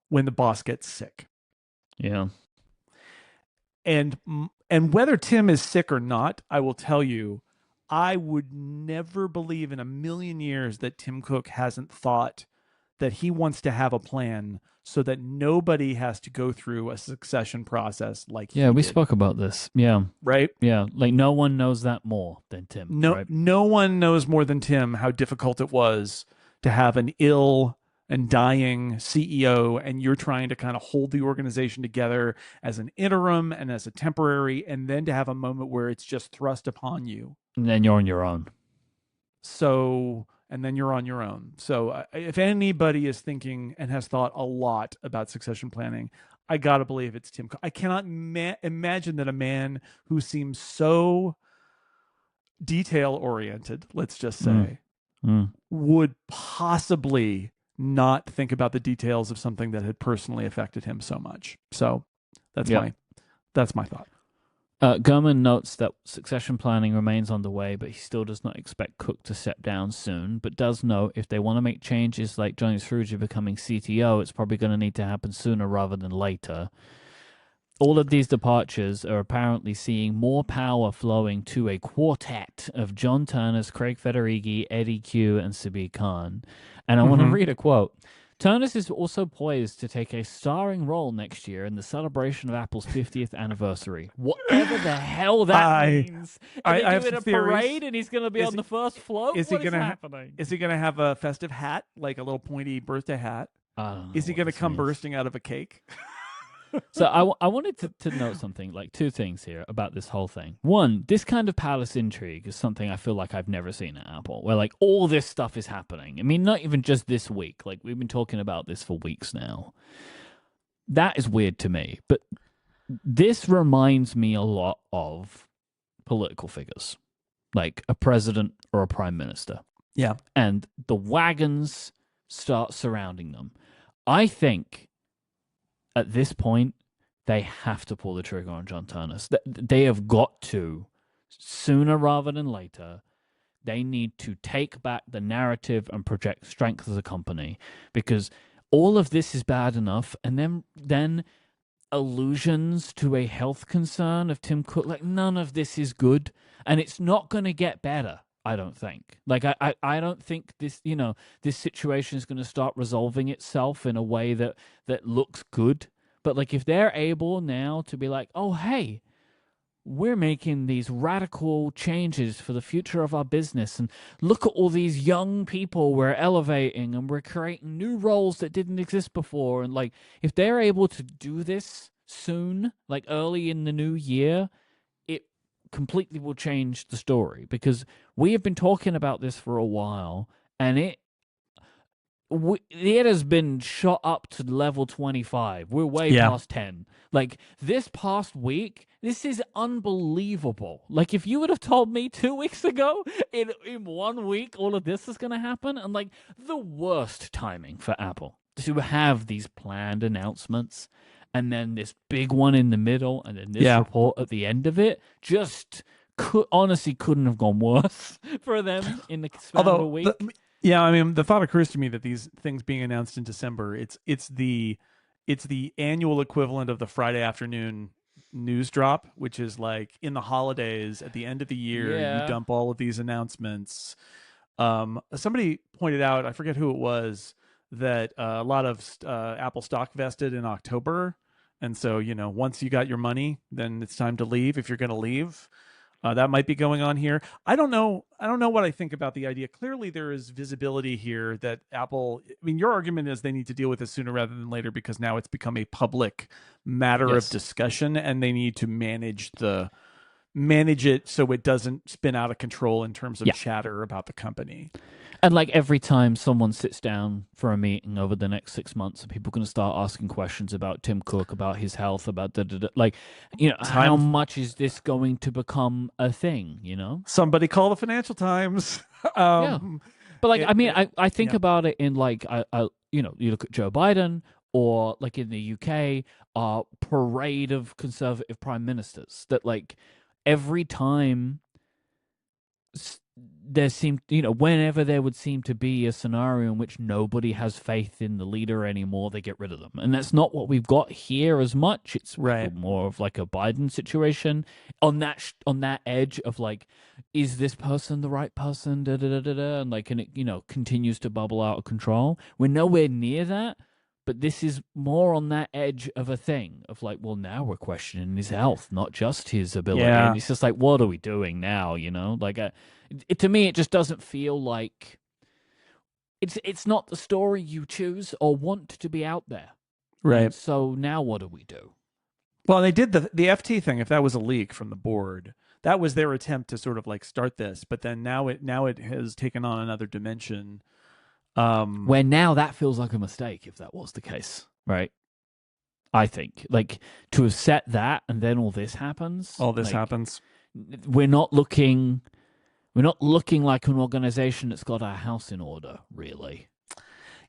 when the boss gets sick. Yeah. And whether Tim is sick or not, I will tell you, I would never believe in a million years that Tim Cook hasn't thought that he wants to have a plan so that nobody has to go through a succession process like Yeah, he we did. spoke about this. Yeah. Right? Yeah. Like no one knows that more than Tim, No, right? no one knows more than Tim how difficult it was to have an ill and dying CEO, and you're trying to kind of hold the organization together as an interim and as a temporary, and then to have a moment where it's just thrust upon you. And then you're on your own. So, and then you're on your own. So, if anybody is thinking and has thought a lot about succession planning, I gotta believe it's Tim. I cannot imagine that a man who seems so detail oriented, let's just say, would possibly not think about the details of something that had personally affected him so much. So that's my thought. Gurman notes that succession planning remains underway, but he still does not expect Cook to step down soon, but does note if they want to make changes like Johnny Sruja becoming CTO, it's probably going to need to happen sooner rather than later. All of these departures are apparently seeing more power flowing to a quartet of John Turners, Craig Federighi, Eddie Q, and Sabir Khan. And I want to read a quote. Turners is also poised to take a starring role next year in the celebration of Apple's 50th anniversary. Whatever the hell that means. I Are have they doing some a theories. parade and he's going to be on the first float? Is he What is gonna happening? Is he going to have a festive hat, like a little pointy birthday hat? Is he going to come bursting out of a cake? So I wanted to note something, like two things here about this whole thing. One, this kind of palace intrigue is something I feel like I've never seen at Apple, where like all this stuff is happening. I mean, not even just this week. Like we've been talking about this for weeks now. That is weird to me. But this reminds me a lot of political figures, like a president or a prime minister. Yeah. And the wagons start surrounding them. I think at this point, they have to pull the trigger on John Turners. They have got to sooner rather than later, they need to take back the narrative and project strength as a company, because all of this is bad enough, and then allusions to a health concern of Tim Cook, like none of this is good, and it's not going to get better. I don't think. Like I don't think this, this situation is going to start resolving itself in a way that looks good. But like if they're able now to be like, oh hey, we're making these radical changes for the future of our business, and look at all these young people we're elevating, and we're creating new roles that didn't exist before, and like if they're able to do this soon, like early in the new year, it completely will change the story, because we have been talking about this for a while, and it has been shot up to level 25. We're way Yeah. past 10. Like this past week, this is unbelievable. Like if you would have told me 2 weeks ago, in 1 week all of this is going to happen, and like the worst timing for Apple to have these planned announcements, and then this big one in the middle, and then this report at the end of it, just honestly couldn't have gone worse for them in the span of a week. Yeah, I mean, the thought occurs to me that these things being announced in December, it's the annual equivalent of the Friday afternoon news drop, which is like in the holidays at the end of the year, you dump all of these announcements. Somebody pointed out, I forget who it was, that a lot of Apple stock vested in October, and so once you got your money, then it's time to leave if you're going to leave. That might be going on here. I don't know what I think about the idea. Clearly, there is visibility here that Apple. I mean, your argument is they need to deal with this sooner rather than later, because now it's become a public matter of discussion, and they need to manage it so it doesn't spin out of control in terms of chatter about the company. And like every time someone sits down for a meeting over the next 6 months, people are going to start asking questions about Tim Cook, about his health, about like, how much is this going to become a thing? Somebody call the Financial Times. Yeah, but like, I think about it in like, you look at Joe Biden, or like in the UK, parade of conservative prime ministers that like every time there seemed, whenever there would seem to be a scenario in which nobody has faith in the leader anymore, they get rid of them. And that's not what we've got here as much. It's more of like a Biden situation on that edge of like, is this person the right person? Da, da, da, da, da, and like, and it, continues to bubble out of control. We're nowhere near that. But this is more on that edge of a thing of like, well, now we're questioning his health, not just his ability. Yeah. And it's just like, what are we doing now? Like, to me, it just doesn't feel like it's not the story you choose or want to be out there. Right. And so now what do we do? Well, they did the FT thing. If that was a leak from the board, that was their attempt to sort of like start this. But then now it has taken on another dimension. Where now that feels like a mistake if that was the case, right? I think like to have set that and then all this happens. We're not looking like an organization that's got our house in order, really.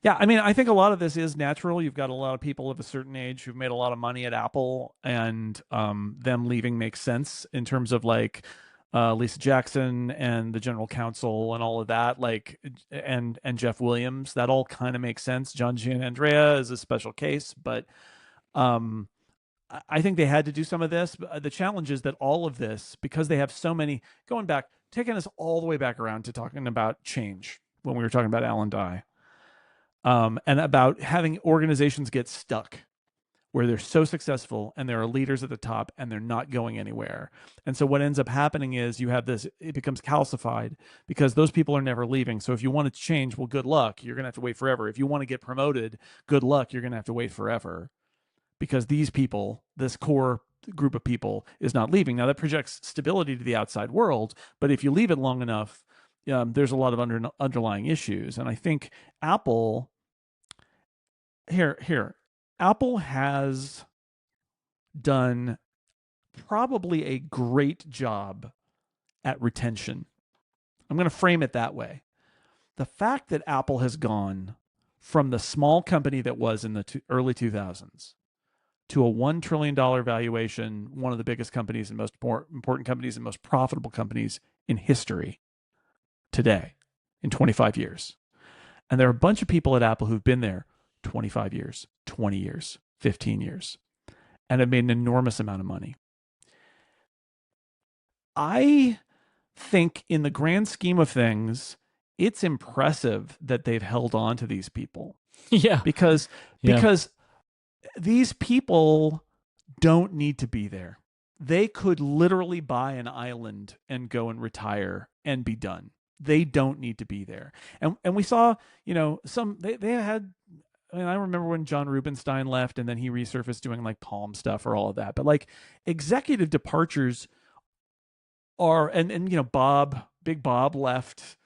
Yeah, I mean, I think a lot of this is natural. You've got a lot of people of a certain age who've made a lot of money at Apple, and them leaving makes sense in terms of like Lisa Jackson and the general counsel and all of that, like, and Jeff Williams, that all kind of makes sense. John Gianandrea is a special case, but I think they had to do some of this. The challenge is that all of this, because they have so many, taking us all the way back around to talking about change when we were talking about Alan Dye, and about having organizations get stuck where they're so successful and there are leaders at the top and they're not going anywhere. And so what ends up happening is you have this, it becomes calcified because those people are never leaving. So if you want to change, well, good luck. You're going to have to wait forever. If you want to get promoted, good luck. You're going to have to wait forever because these people, this core group of people is not leaving. Now that projects stability to the outside world, but if you leave it long enough, there's a lot of underlying issues. And I think Apple Apple has done probably a great job at retention. I'm going to frame it that way. The fact that Apple has gone from the small company that was in the early 2000s to a $1 trillion valuation, one of the biggest companies and most important companies and most profitable companies in history today in 25 years. And there are a bunch of people at Apple who've been there 25 years, 20 years, 15 years, and have made an enormous amount of money. I think in the grand scheme of things, it's impressive that they've held on to these people. Yeah. Because these people don't need to be there. They could literally buy an island and go and retire and be done. They don't need to be there. And we saw, they had, I remember when John Rubinstein left and then he resurfaced doing like Palm stuff or all of that. But like executive departures are, and Big Bob left.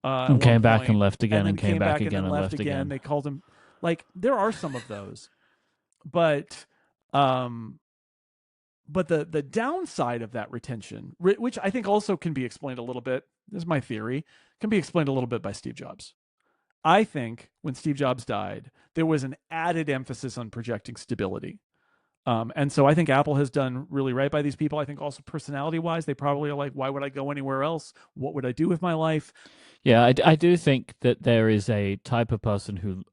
And came back and left again, and came back again and left again. They called him, like, there are some of those. But the downside of that retention, which I think also can be explained a little bit, this is my theory, can be explained a little bit by Steve Jobs. I think when Steve Jobs died, there was an added emphasis on projecting stability. And so I think Apple has done really right by these people. I think also personality-wise, they probably are like, why would I go anywhere else? What would I do with my life? Yeah, I do think that there is a type of person who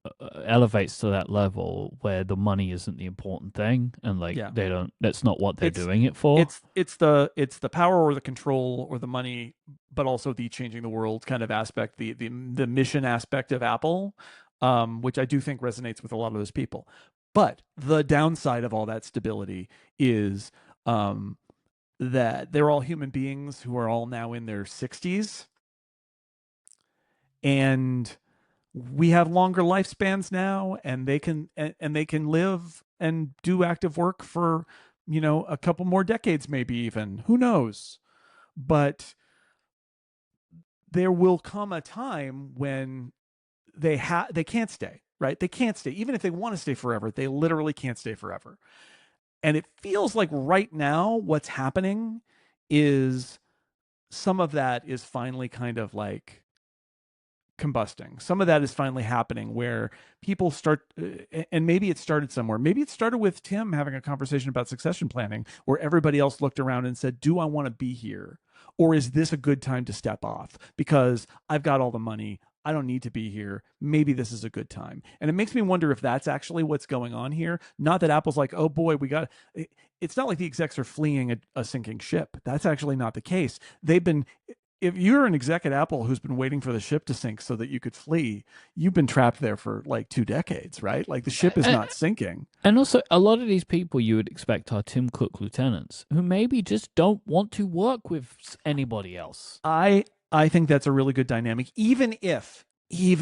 elevates to that level where the money isn't the important thing, and they don't. That's not what they're doing it for. It's the power or the control or the money, but also the changing the world kind of aspect, the mission aspect of Apple, which I do think resonates with a lot of those people. But the downside of all that stability is that they're all human beings who are all now in their 60s. And we have longer lifespans now, and they can live and do active work for, a couple more decades, maybe even. Who knows? But there will come a time when they can't stay, right? They can't stay. Even if they want to stay forever, they literally can't stay forever. And it feels like right now what's happening is some of that is finally kind of like combusting. Some of that is finally happening where people start, and maybe it started somewhere. Maybe it started with Tim having a conversation about succession planning where everybody else looked around and said, do I want to be here? Or is this a good time to step off? Because I've got all the money. I don't need to be here. Maybe this is a good time. And it makes me wonder if that's actually what's going on here. Not that Apple's like, oh boy, it's not like the execs are fleeing a sinking ship. That's actually not the case. If you're an exec at Apple who's been waiting for the ship to sink so that you could flee, you've been trapped there for like 2 decades, right? Like the ship is not sinking. And also, a lot of these people you would expect are Tim Cook lieutenants who maybe just don't want to work with anybody else. I think that's a really good dynamic, even if you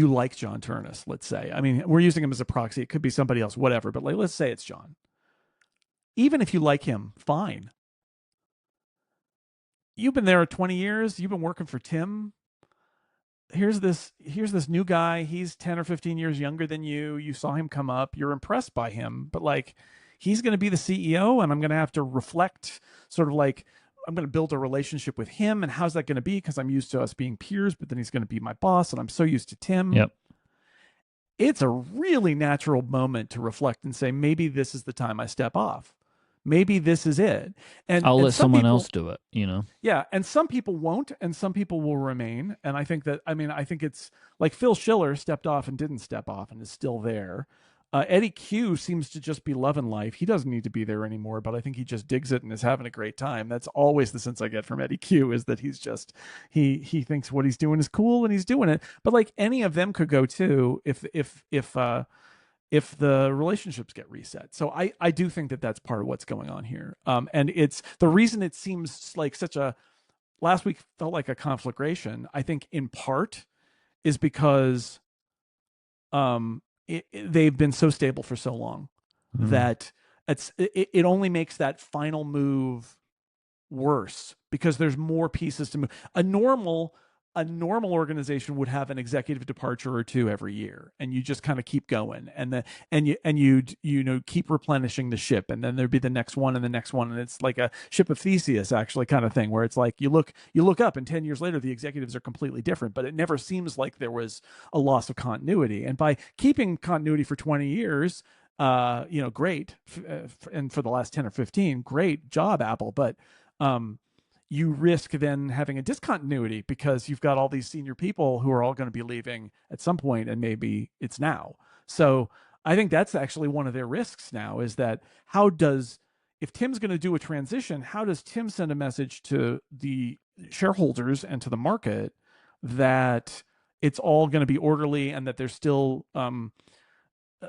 like John Turnus, let's say. I mean, we're using him as a proxy. It could be somebody else, whatever. But let's say it's John. Even if you like him, fine. You've been there 20 years. You've been working for Tim. Here's this new guy. He's 10 or 15 years younger than you. You saw him come up. You're impressed by him. But like, he's going to be the CEO, and I'm going to have to reflect sort of like, I'm going to build a relationship with him. And how's that going to be? Because I'm used to us being peers, but then he's going to be my boss, and I'm so used to Tim. Yep. It's a really natural moment to reflect and say, maybe this is the time I step off. Maybe this is it. And I'll let someone else do it, Yeah. And some people won't, and some people will remain. And I think it's like Phil Schiller stepped off and didn't step off and is still there. Eddie Q seems to just be loving life. He doesn't need to be there anymore, but I think he just digs it and is having a great time. That's always the sense I get from Eddie Q, is that he's just, he thinks what he's doing is cool and he's doing it. But like any of them could go too if the relationships get reset. So I do think that that's part of what's going on here. And it's the reason it seems like last week felt like a conflagration, I think in part is because they've been so stable for so long that it only makes that final move worse because there's more pieces to move. A normal a normal organization would have an executive departure or two every year, and you just kind of keep going, and you keep replenishing the ship, and then there'd be the next one and the next one, and it's like a ship of Theseus actually kind of thing, where it's like you look up, and 10 years later the executives are completely different, but it never seems like there was a loss of continuity. And by keeping continuity for 20 years, great, and for the last 10 or 15, great job, Apple. But you risk then having a discontinuity because you've got all these senior people who are all going to be leaving at some point, and maybe it's now. So I think that's actually one of their risks now, is that if Tim's going to do a transition, how does Tim send a message to the shareholders and to the market that it's all going to be orderly, and that there's still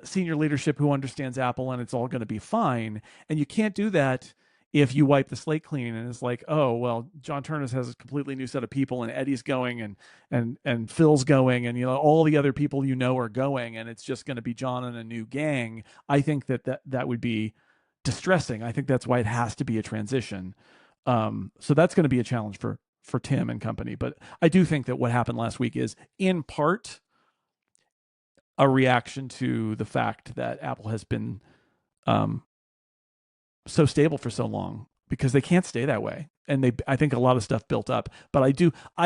senior leadership who understands Apple, and it's all going to be fine? And you can't do that if you wipe the slate clean and it's like, oh, well, John Turnus has a completely new set of people, and Eddie's going, and Phil's going, and all the other people are going, and it's just going to be John and a new gang. I think that would be distressing. I think that's why it has to be a transition. So that's going to be a challenge for Tim and company. But I do think that what happened last week is in part a reaction to the fact that Apple has been so stable for so long, because they can't stay that way. And I think a lot of stuff built up, but I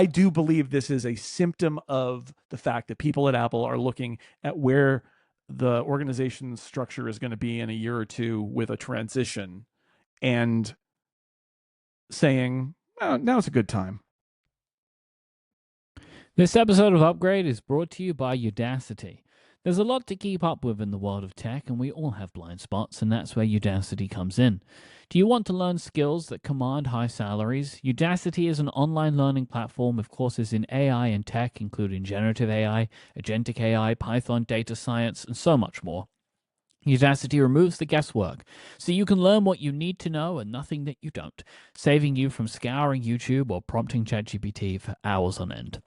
do believe this is a symptom of the fact that people at Apple are looking at where the organization structure is going to be in a year or two with a transition, and saying, oh, now's a good time. This episode of Upgrade is brought to you by Udacity. There's a lot to keep up with in the world of tech, and we all have blind spots, and that's where Udacity comes in. Do you want to learn skills that command high salaries? Udacity is an online learning platform with courses in AI and tech, including generative AI, agentic AI, Python, data science, and so much more. Udacity removes the guesswork, so you can learn what you need to know and nothing that you don't, saving you from scouring YouTube or prompting ChatGPT for hours on end.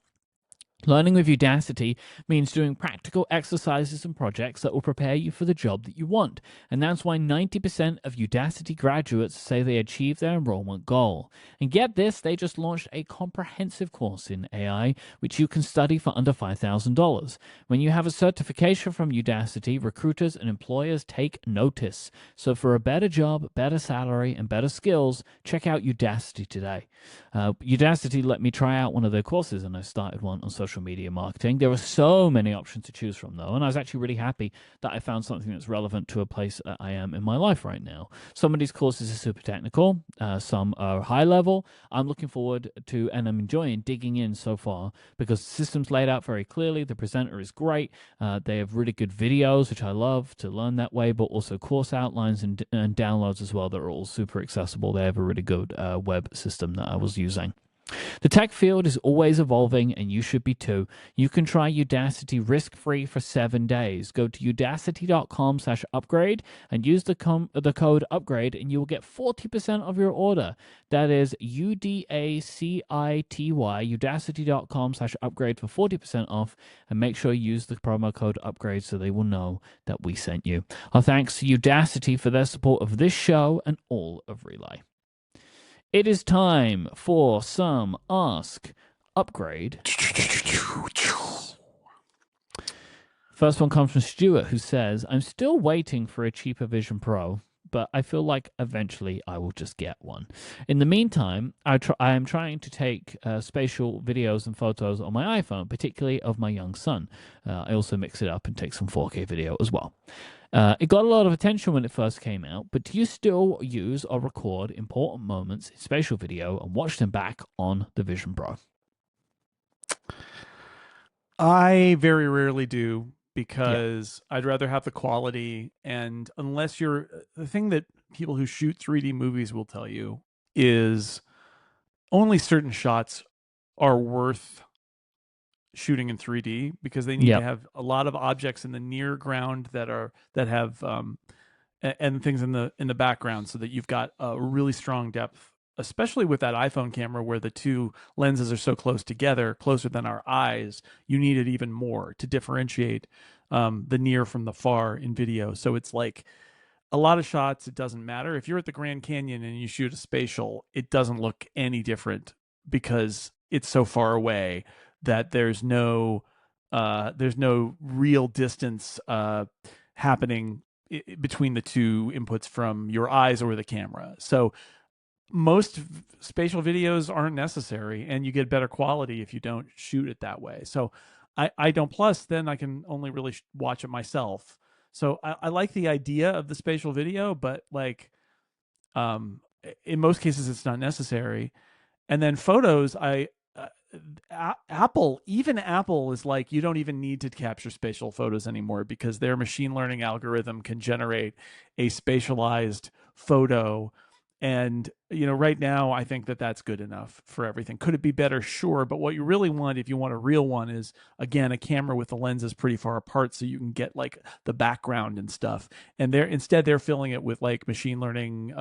Learning with Udacity means doing practical exercises and projects that will prepare you for the job that you want, and that's why 90% of Udacity graduates say they achieved their enrollment goal. And get this, they just launched a comprehensive course in AI, which you can study for under $5,000. When you have a certification from Udacity, recruiters and employers take notice. So for a better job, better salary, and better skills, check out Udacity today. Udacity let me try out one of their courses, and I started one on social media marketing. There are so many options to choose from, though, and I was actually really happy that I found something that's relevant to a place that I am in my life right now. Some of these courses are super technical, some are high level. I'm looking forward to, and I'm enjoying digging in so far, because the system's laid out very clearly. The presenter is great. They have really good videos, which I love to learn that way, but also course outlines and downloads as well that are all super accessible. They have a really good web system that I was using. The tech field is always evolving, and you should be too. You can try Udacity risk-free for 7 days. Go to udacity.com/upgrade and use the code upgrade, and you will get 40% of your order. That is UDACITY, udacity.com/upgrade for 40% off, and make sure you use the promo code upgrade so they will know that we sent you. Our thanks to Udacity for their support of this show and all of Relay. It is time for some Ask Upgrade. First one comes from Stuart, who says, I'm still waiting for a cheaper Vision Pro, but I feel like eventually I will just get one. In the meantime, I am trying to take spatial videos and photos on my iPhone, particularly of my young son. I also mix it up and take some 4K video as well. It got a lot of attention when it first came out, but do you still use or record important moments in spatial video and watch them back on the Vision Pro? I very rarely do, because I'd rather have the quality. And unless the thing that people who shoot 3D movies will tell you is only certain shots are worth shooting in 3D, because they need to have a lot of objects in the near ground that have and things in the background, so that you've got a really strong depth, especially with that iPhone camera where the two lenses are so close together, closer than our eyes. You need it even more to differentiate the near from the far in video. So it's like a lot of shots, it doesn't matter. If you're at the Grand Canyon and you shoot a spatial, it doesn't look any different, because it's so far away that there's no real distance happening between the two inputs from your eyes or the camera. So most spatial videos aren't necessary, and you get better quality if you don't shoot it that way. So I don't. Plus, then I can only really watch it myself. So I like the idea of the spatial video, but like in most cases, it's not necessary. And then photos, Apple is like, you don't even need to capture spatial photos anymore because their machine learning algorithm can generate a spatialized photo. And right now I think that that's good enough for everything. Could it be better? Sure. But what you really want, if you want a real one, is again a camera with the lenses pretty far apart so you can get like the background and stuff. And they're filling it with like machine learning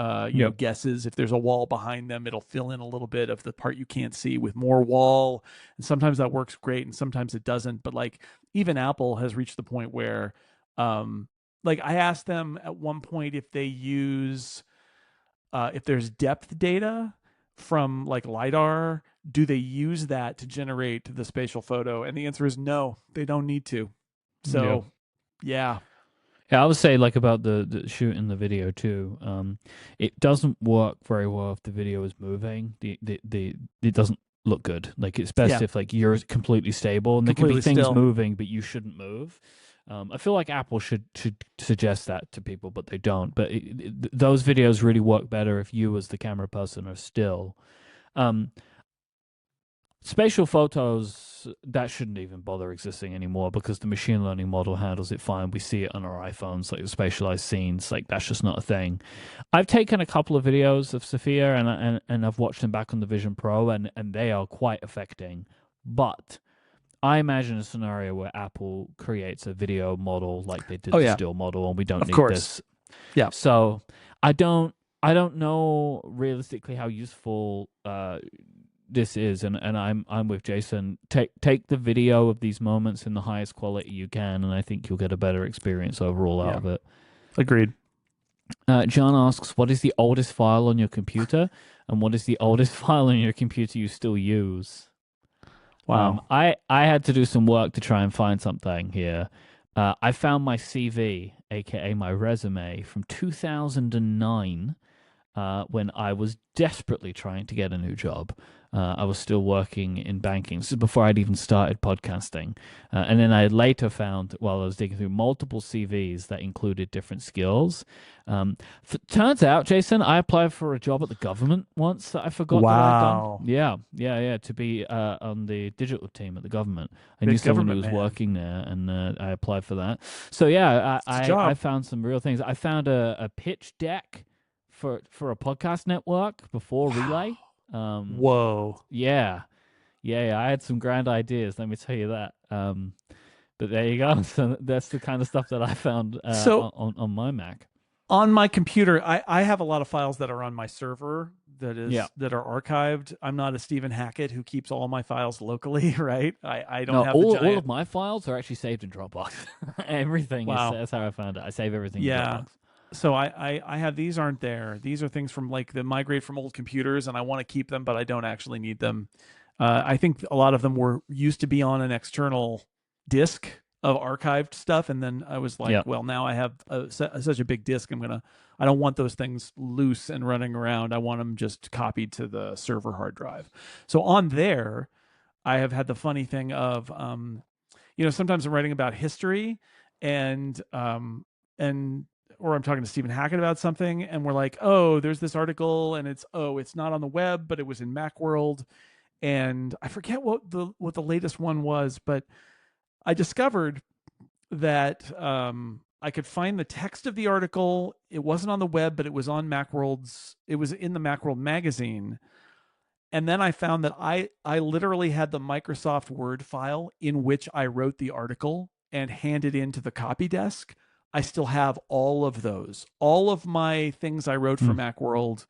guesses. If there's a wall behind them, it'll fill in a little bit of the part you can't see with more wall. And sometimes that works great and sometimes it doesn't. But like even Apple has reached the point where like I asked them at one point if there's depth data from like LiDAR, do they use that to generate the spatial photo? And the answer is no, they don't need to. So, yeah. Yeah, I would say like about the shooting the video too. It doesn't work very well if the video is moving. It doesn't look good. Like it's best if like you're completely stable, and there could be things still moving, but you shouldn't move. I feel like Apple should suggest that to people, but they don't. But those videos really work better if you, as the camera person, are still. Spatial photos, that shouldn't even bother existing anymore because the machine learning model handles it fine. We see it on our iPhones, like the spatialized scenes. Like that's just not a thing. I've taken a couple of videos of Sophia and I've watched them back on the Vision Pro, and they are quite affecting. But I imagine a scenario where Apple creates a video model like they did the still model, and we don't need this. Yeah. So I don't know realistically how useful this is, and I'm with Jason. Take the video of these moments in the highest quality you can, and I think you'll get a better experience overall out of it. Agreed. John asks, what is the oldest file on your computer, and what is the oldest file on your computer you still use? Wow. I had to do some work to try and find something here. I found my CV, aka my resume, from 2009. When I was desperately trying to get a new job. I was still working in banking. This is before I'd even started podcasting. And then I later found, while I was digging through multiple CVs that included different skills. Turns out, Jason, I applied for a job at the government once that I forgot that I'd done. Yeah, to be on the digital team at the government. I knew someone who was working there, and I applied for that. So yeah, I found some real things. I found a pitch deck for a podcast network before Relay. Whoa. Yeah. I had some grand ideas, let me tell you that. But there you go. So that's the kind of stuff that I found on my Mac. On my computer, I have a lot of files that are on my server that are archived. I'm not a Stephen Hackett who keeps all my files locally, right? I don't have all of my files are actually saved in Dropbox. Everything is that's how I found it. I save everything in Dropbox. So I have these aren't there. These are things from like the migrate from old computers, and I want to keep them, but I don't actually need them. I think a lot of them used to be on an external disk of archived stuff, and then I was like, well, now I have such a big disk. I don't want those things loose and running around. I want them just copied to the server hard drive. So on there, I have had the funny thing of, sometimes I'm writing about history and or I'm talking to Stephen Hackett about something, and we're like, oh, there's this article, and it's not on the web, but it was in Macworld, and I forget what the latest one was, but I discovered that I could find the text of the article. It wasn't on the web, but it was on Macworld's. It was in the Macworld magazine. And then I found that I literally had the Microsoft Word file in which I wrote the article and handed into the copy desk. I still have all of those, all of my things I wrote for Macworld,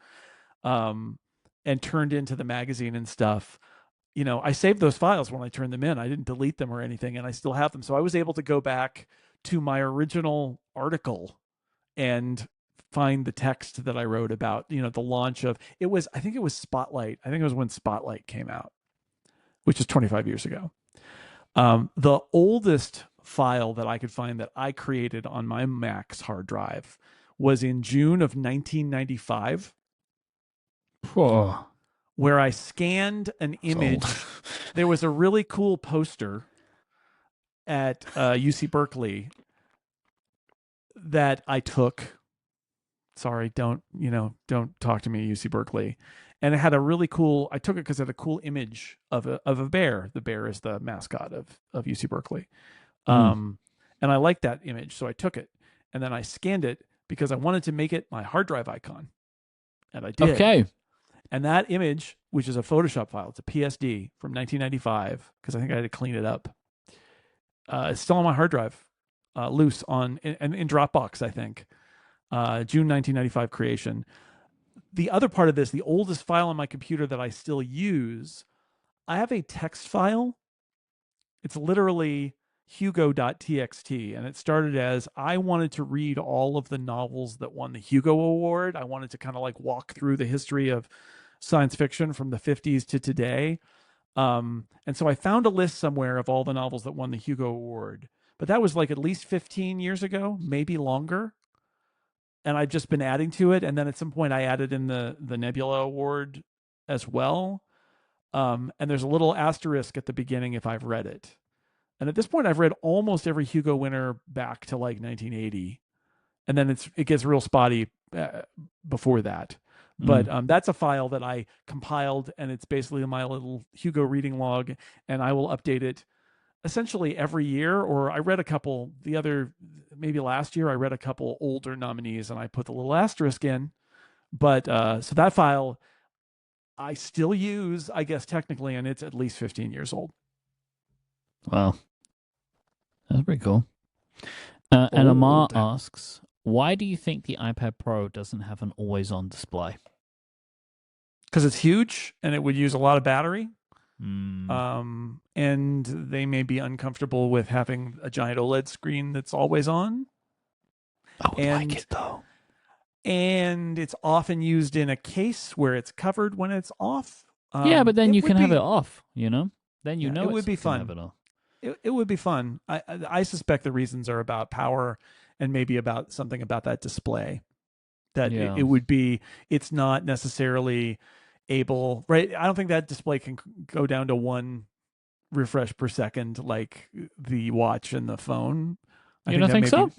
and turned into the magazine and stuff. I saved those files when I turned them in. I didn't delete them or anything, and I still have them. So I was able to go back to my original article and find the text that I wrote about, the launch of I think it was Spotlight. I think it was when Spotlight came out. which is 25 years ago. The oldest file that I could find that I created on my Mac's hard drive was in June of 1995, Oh, where I scanned an it's old. image. There was a really cool poster at UC Berkeley that I took. Sorry, don't talk to me at UC Berkeley. And it had a really cool. I took it because it had a cool image of a bear. The bear is the mascot of UC Berkeley, and I liked that image, so I took it and then I scanned it because I wanted to make it my hard drive icon, and I did. Okay. And that image, which is a Photoshop file, it's a PSD from 1995, because I think I had to clean it up. It's still on my hard drive, loose in Dropbox, I think. June 1995 creation. The other part of this, the oldest file on my computer that I still use, I have a text file. It's literally hugo.txt, and it started as I wanted to read all of the novels that won the Hugo Award. I wanted to kind of like walk through the history of science fiction from the 50s to today. And so I found a list somewhere of all the novels that won the Hugo Award, but that was like at least 15 years ago, maybe longer. And I've just been adding to it. And then at some point I added in the Nebula Award as well. And there's a little asterisk at the beginning if I've read it. And at this point, I've read almost every Hugo winner back to like 1980, and then it gets real spotty before that. But that's a file that I compiled, and it's basically my little Hugo reading log, and I will update it essentially every year. Or I read a couple maybe last year, I read a couple older nominees, and I put the little asterisk in. But so that file I still use, I guess technically, and it's at least 15 years old. Wow. That's pretty cool. And Amar asks, why do you think the iPad Pro doesn't have an always-on display? Because it's huge and it would use a lot of battery. Mm. And they may be uncomfortable with having a giant OLED screen that's always on. I would like it, though. And it's often used in a case where it's covered when it's off. Yeah, but then you can have it off, you know? Then you know it would be fun. It would be fun. I suspect the reasons are about power and maybe about something about that display. That it would be, it's not necessarily able, right? I don't think that display can go down to 1 refresh per second like the watch and the phone. You don't think so?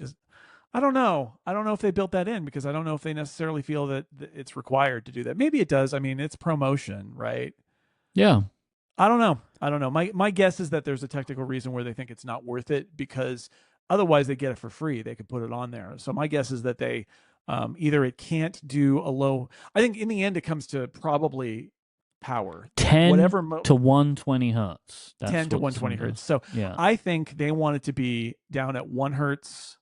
I don't know. I don't know if they built that in, because I don't know if they necessarily feel that it's required to do that. Maybe it does. I mean, it's ProMotion, right? Yeah. I don't know. My guess is that there's a technical reason where they think it's not worth it, because otherwise they get it for free. They could put it on there. So my guess is that they either it can't do a low. I think in the end it comes to probably power. 10 to 120 hertz. 10 to 120 hertz. So yeah. I think they want it to be down at 1 hertz,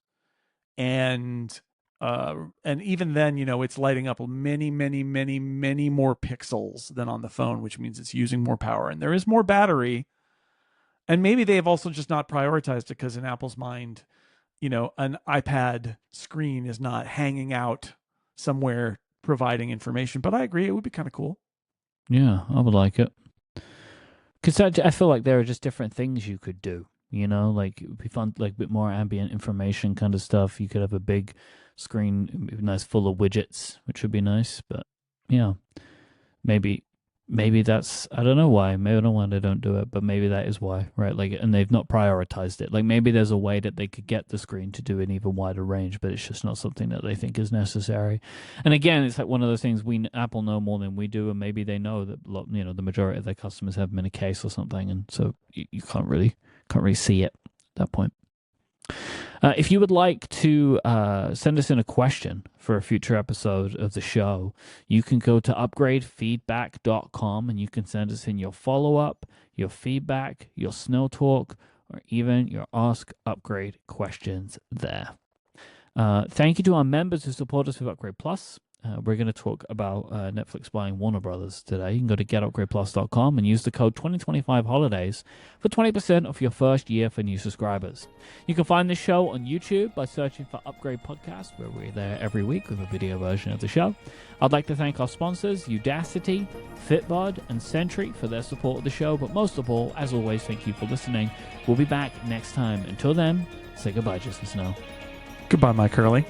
and even then, it's lighting up many more pixels than on the phone, which means it's using more power, and there is more battery. And maybe they have also just not prioritized it, because in Apple's mind, an iPad screen is not hanging out somewhere providing information. But I agree, it would be kind of cool. Yeah, I would like it, because I feel like there are just different things you could do. Like it would be fun, like a bit more ambient information kind of stuff. You could have a big screen, nice, full of widgets, which would be nice. But yeah, maybe that's, I don't know why. Maybe I don't know why they don't do it, but maybe that is why, right? Like, and they've not prioritized it. Like maybe there's a way that they could get the screen to do an even wider range, but it's just not something that they think is necessary. And again, it's like one of those things Apple know more than we do, and maybe they know that the majority of their customers have them in a case or something, and so you can't really see it at that point. If you would like to send us in a question for a future episode of the show, you can go to upgradefeedback.com and you can send us in your follow-up, your feedback, your Snell Talk, or even your Ask Upgrade questions there. Thank you to our members who support us with Upgrade Plus. We're going to talk about Netflix buying Warner Brothers today. You can go to getupgradeplus.com and use the code 2025holidays for 20% off your first year for new subscribers. You can find this show on YouTube by searching for Upgrade Podcast, where we're there every week with a video version of the show. I'd like to thank our sponsors, Udacity, Fitbod, and Sentry for their support of the show. But most of all, as always, thank you for listening. We'll be back next time. Until then, say goodbye, Justin Snell. Goodbye, Mike Hurley.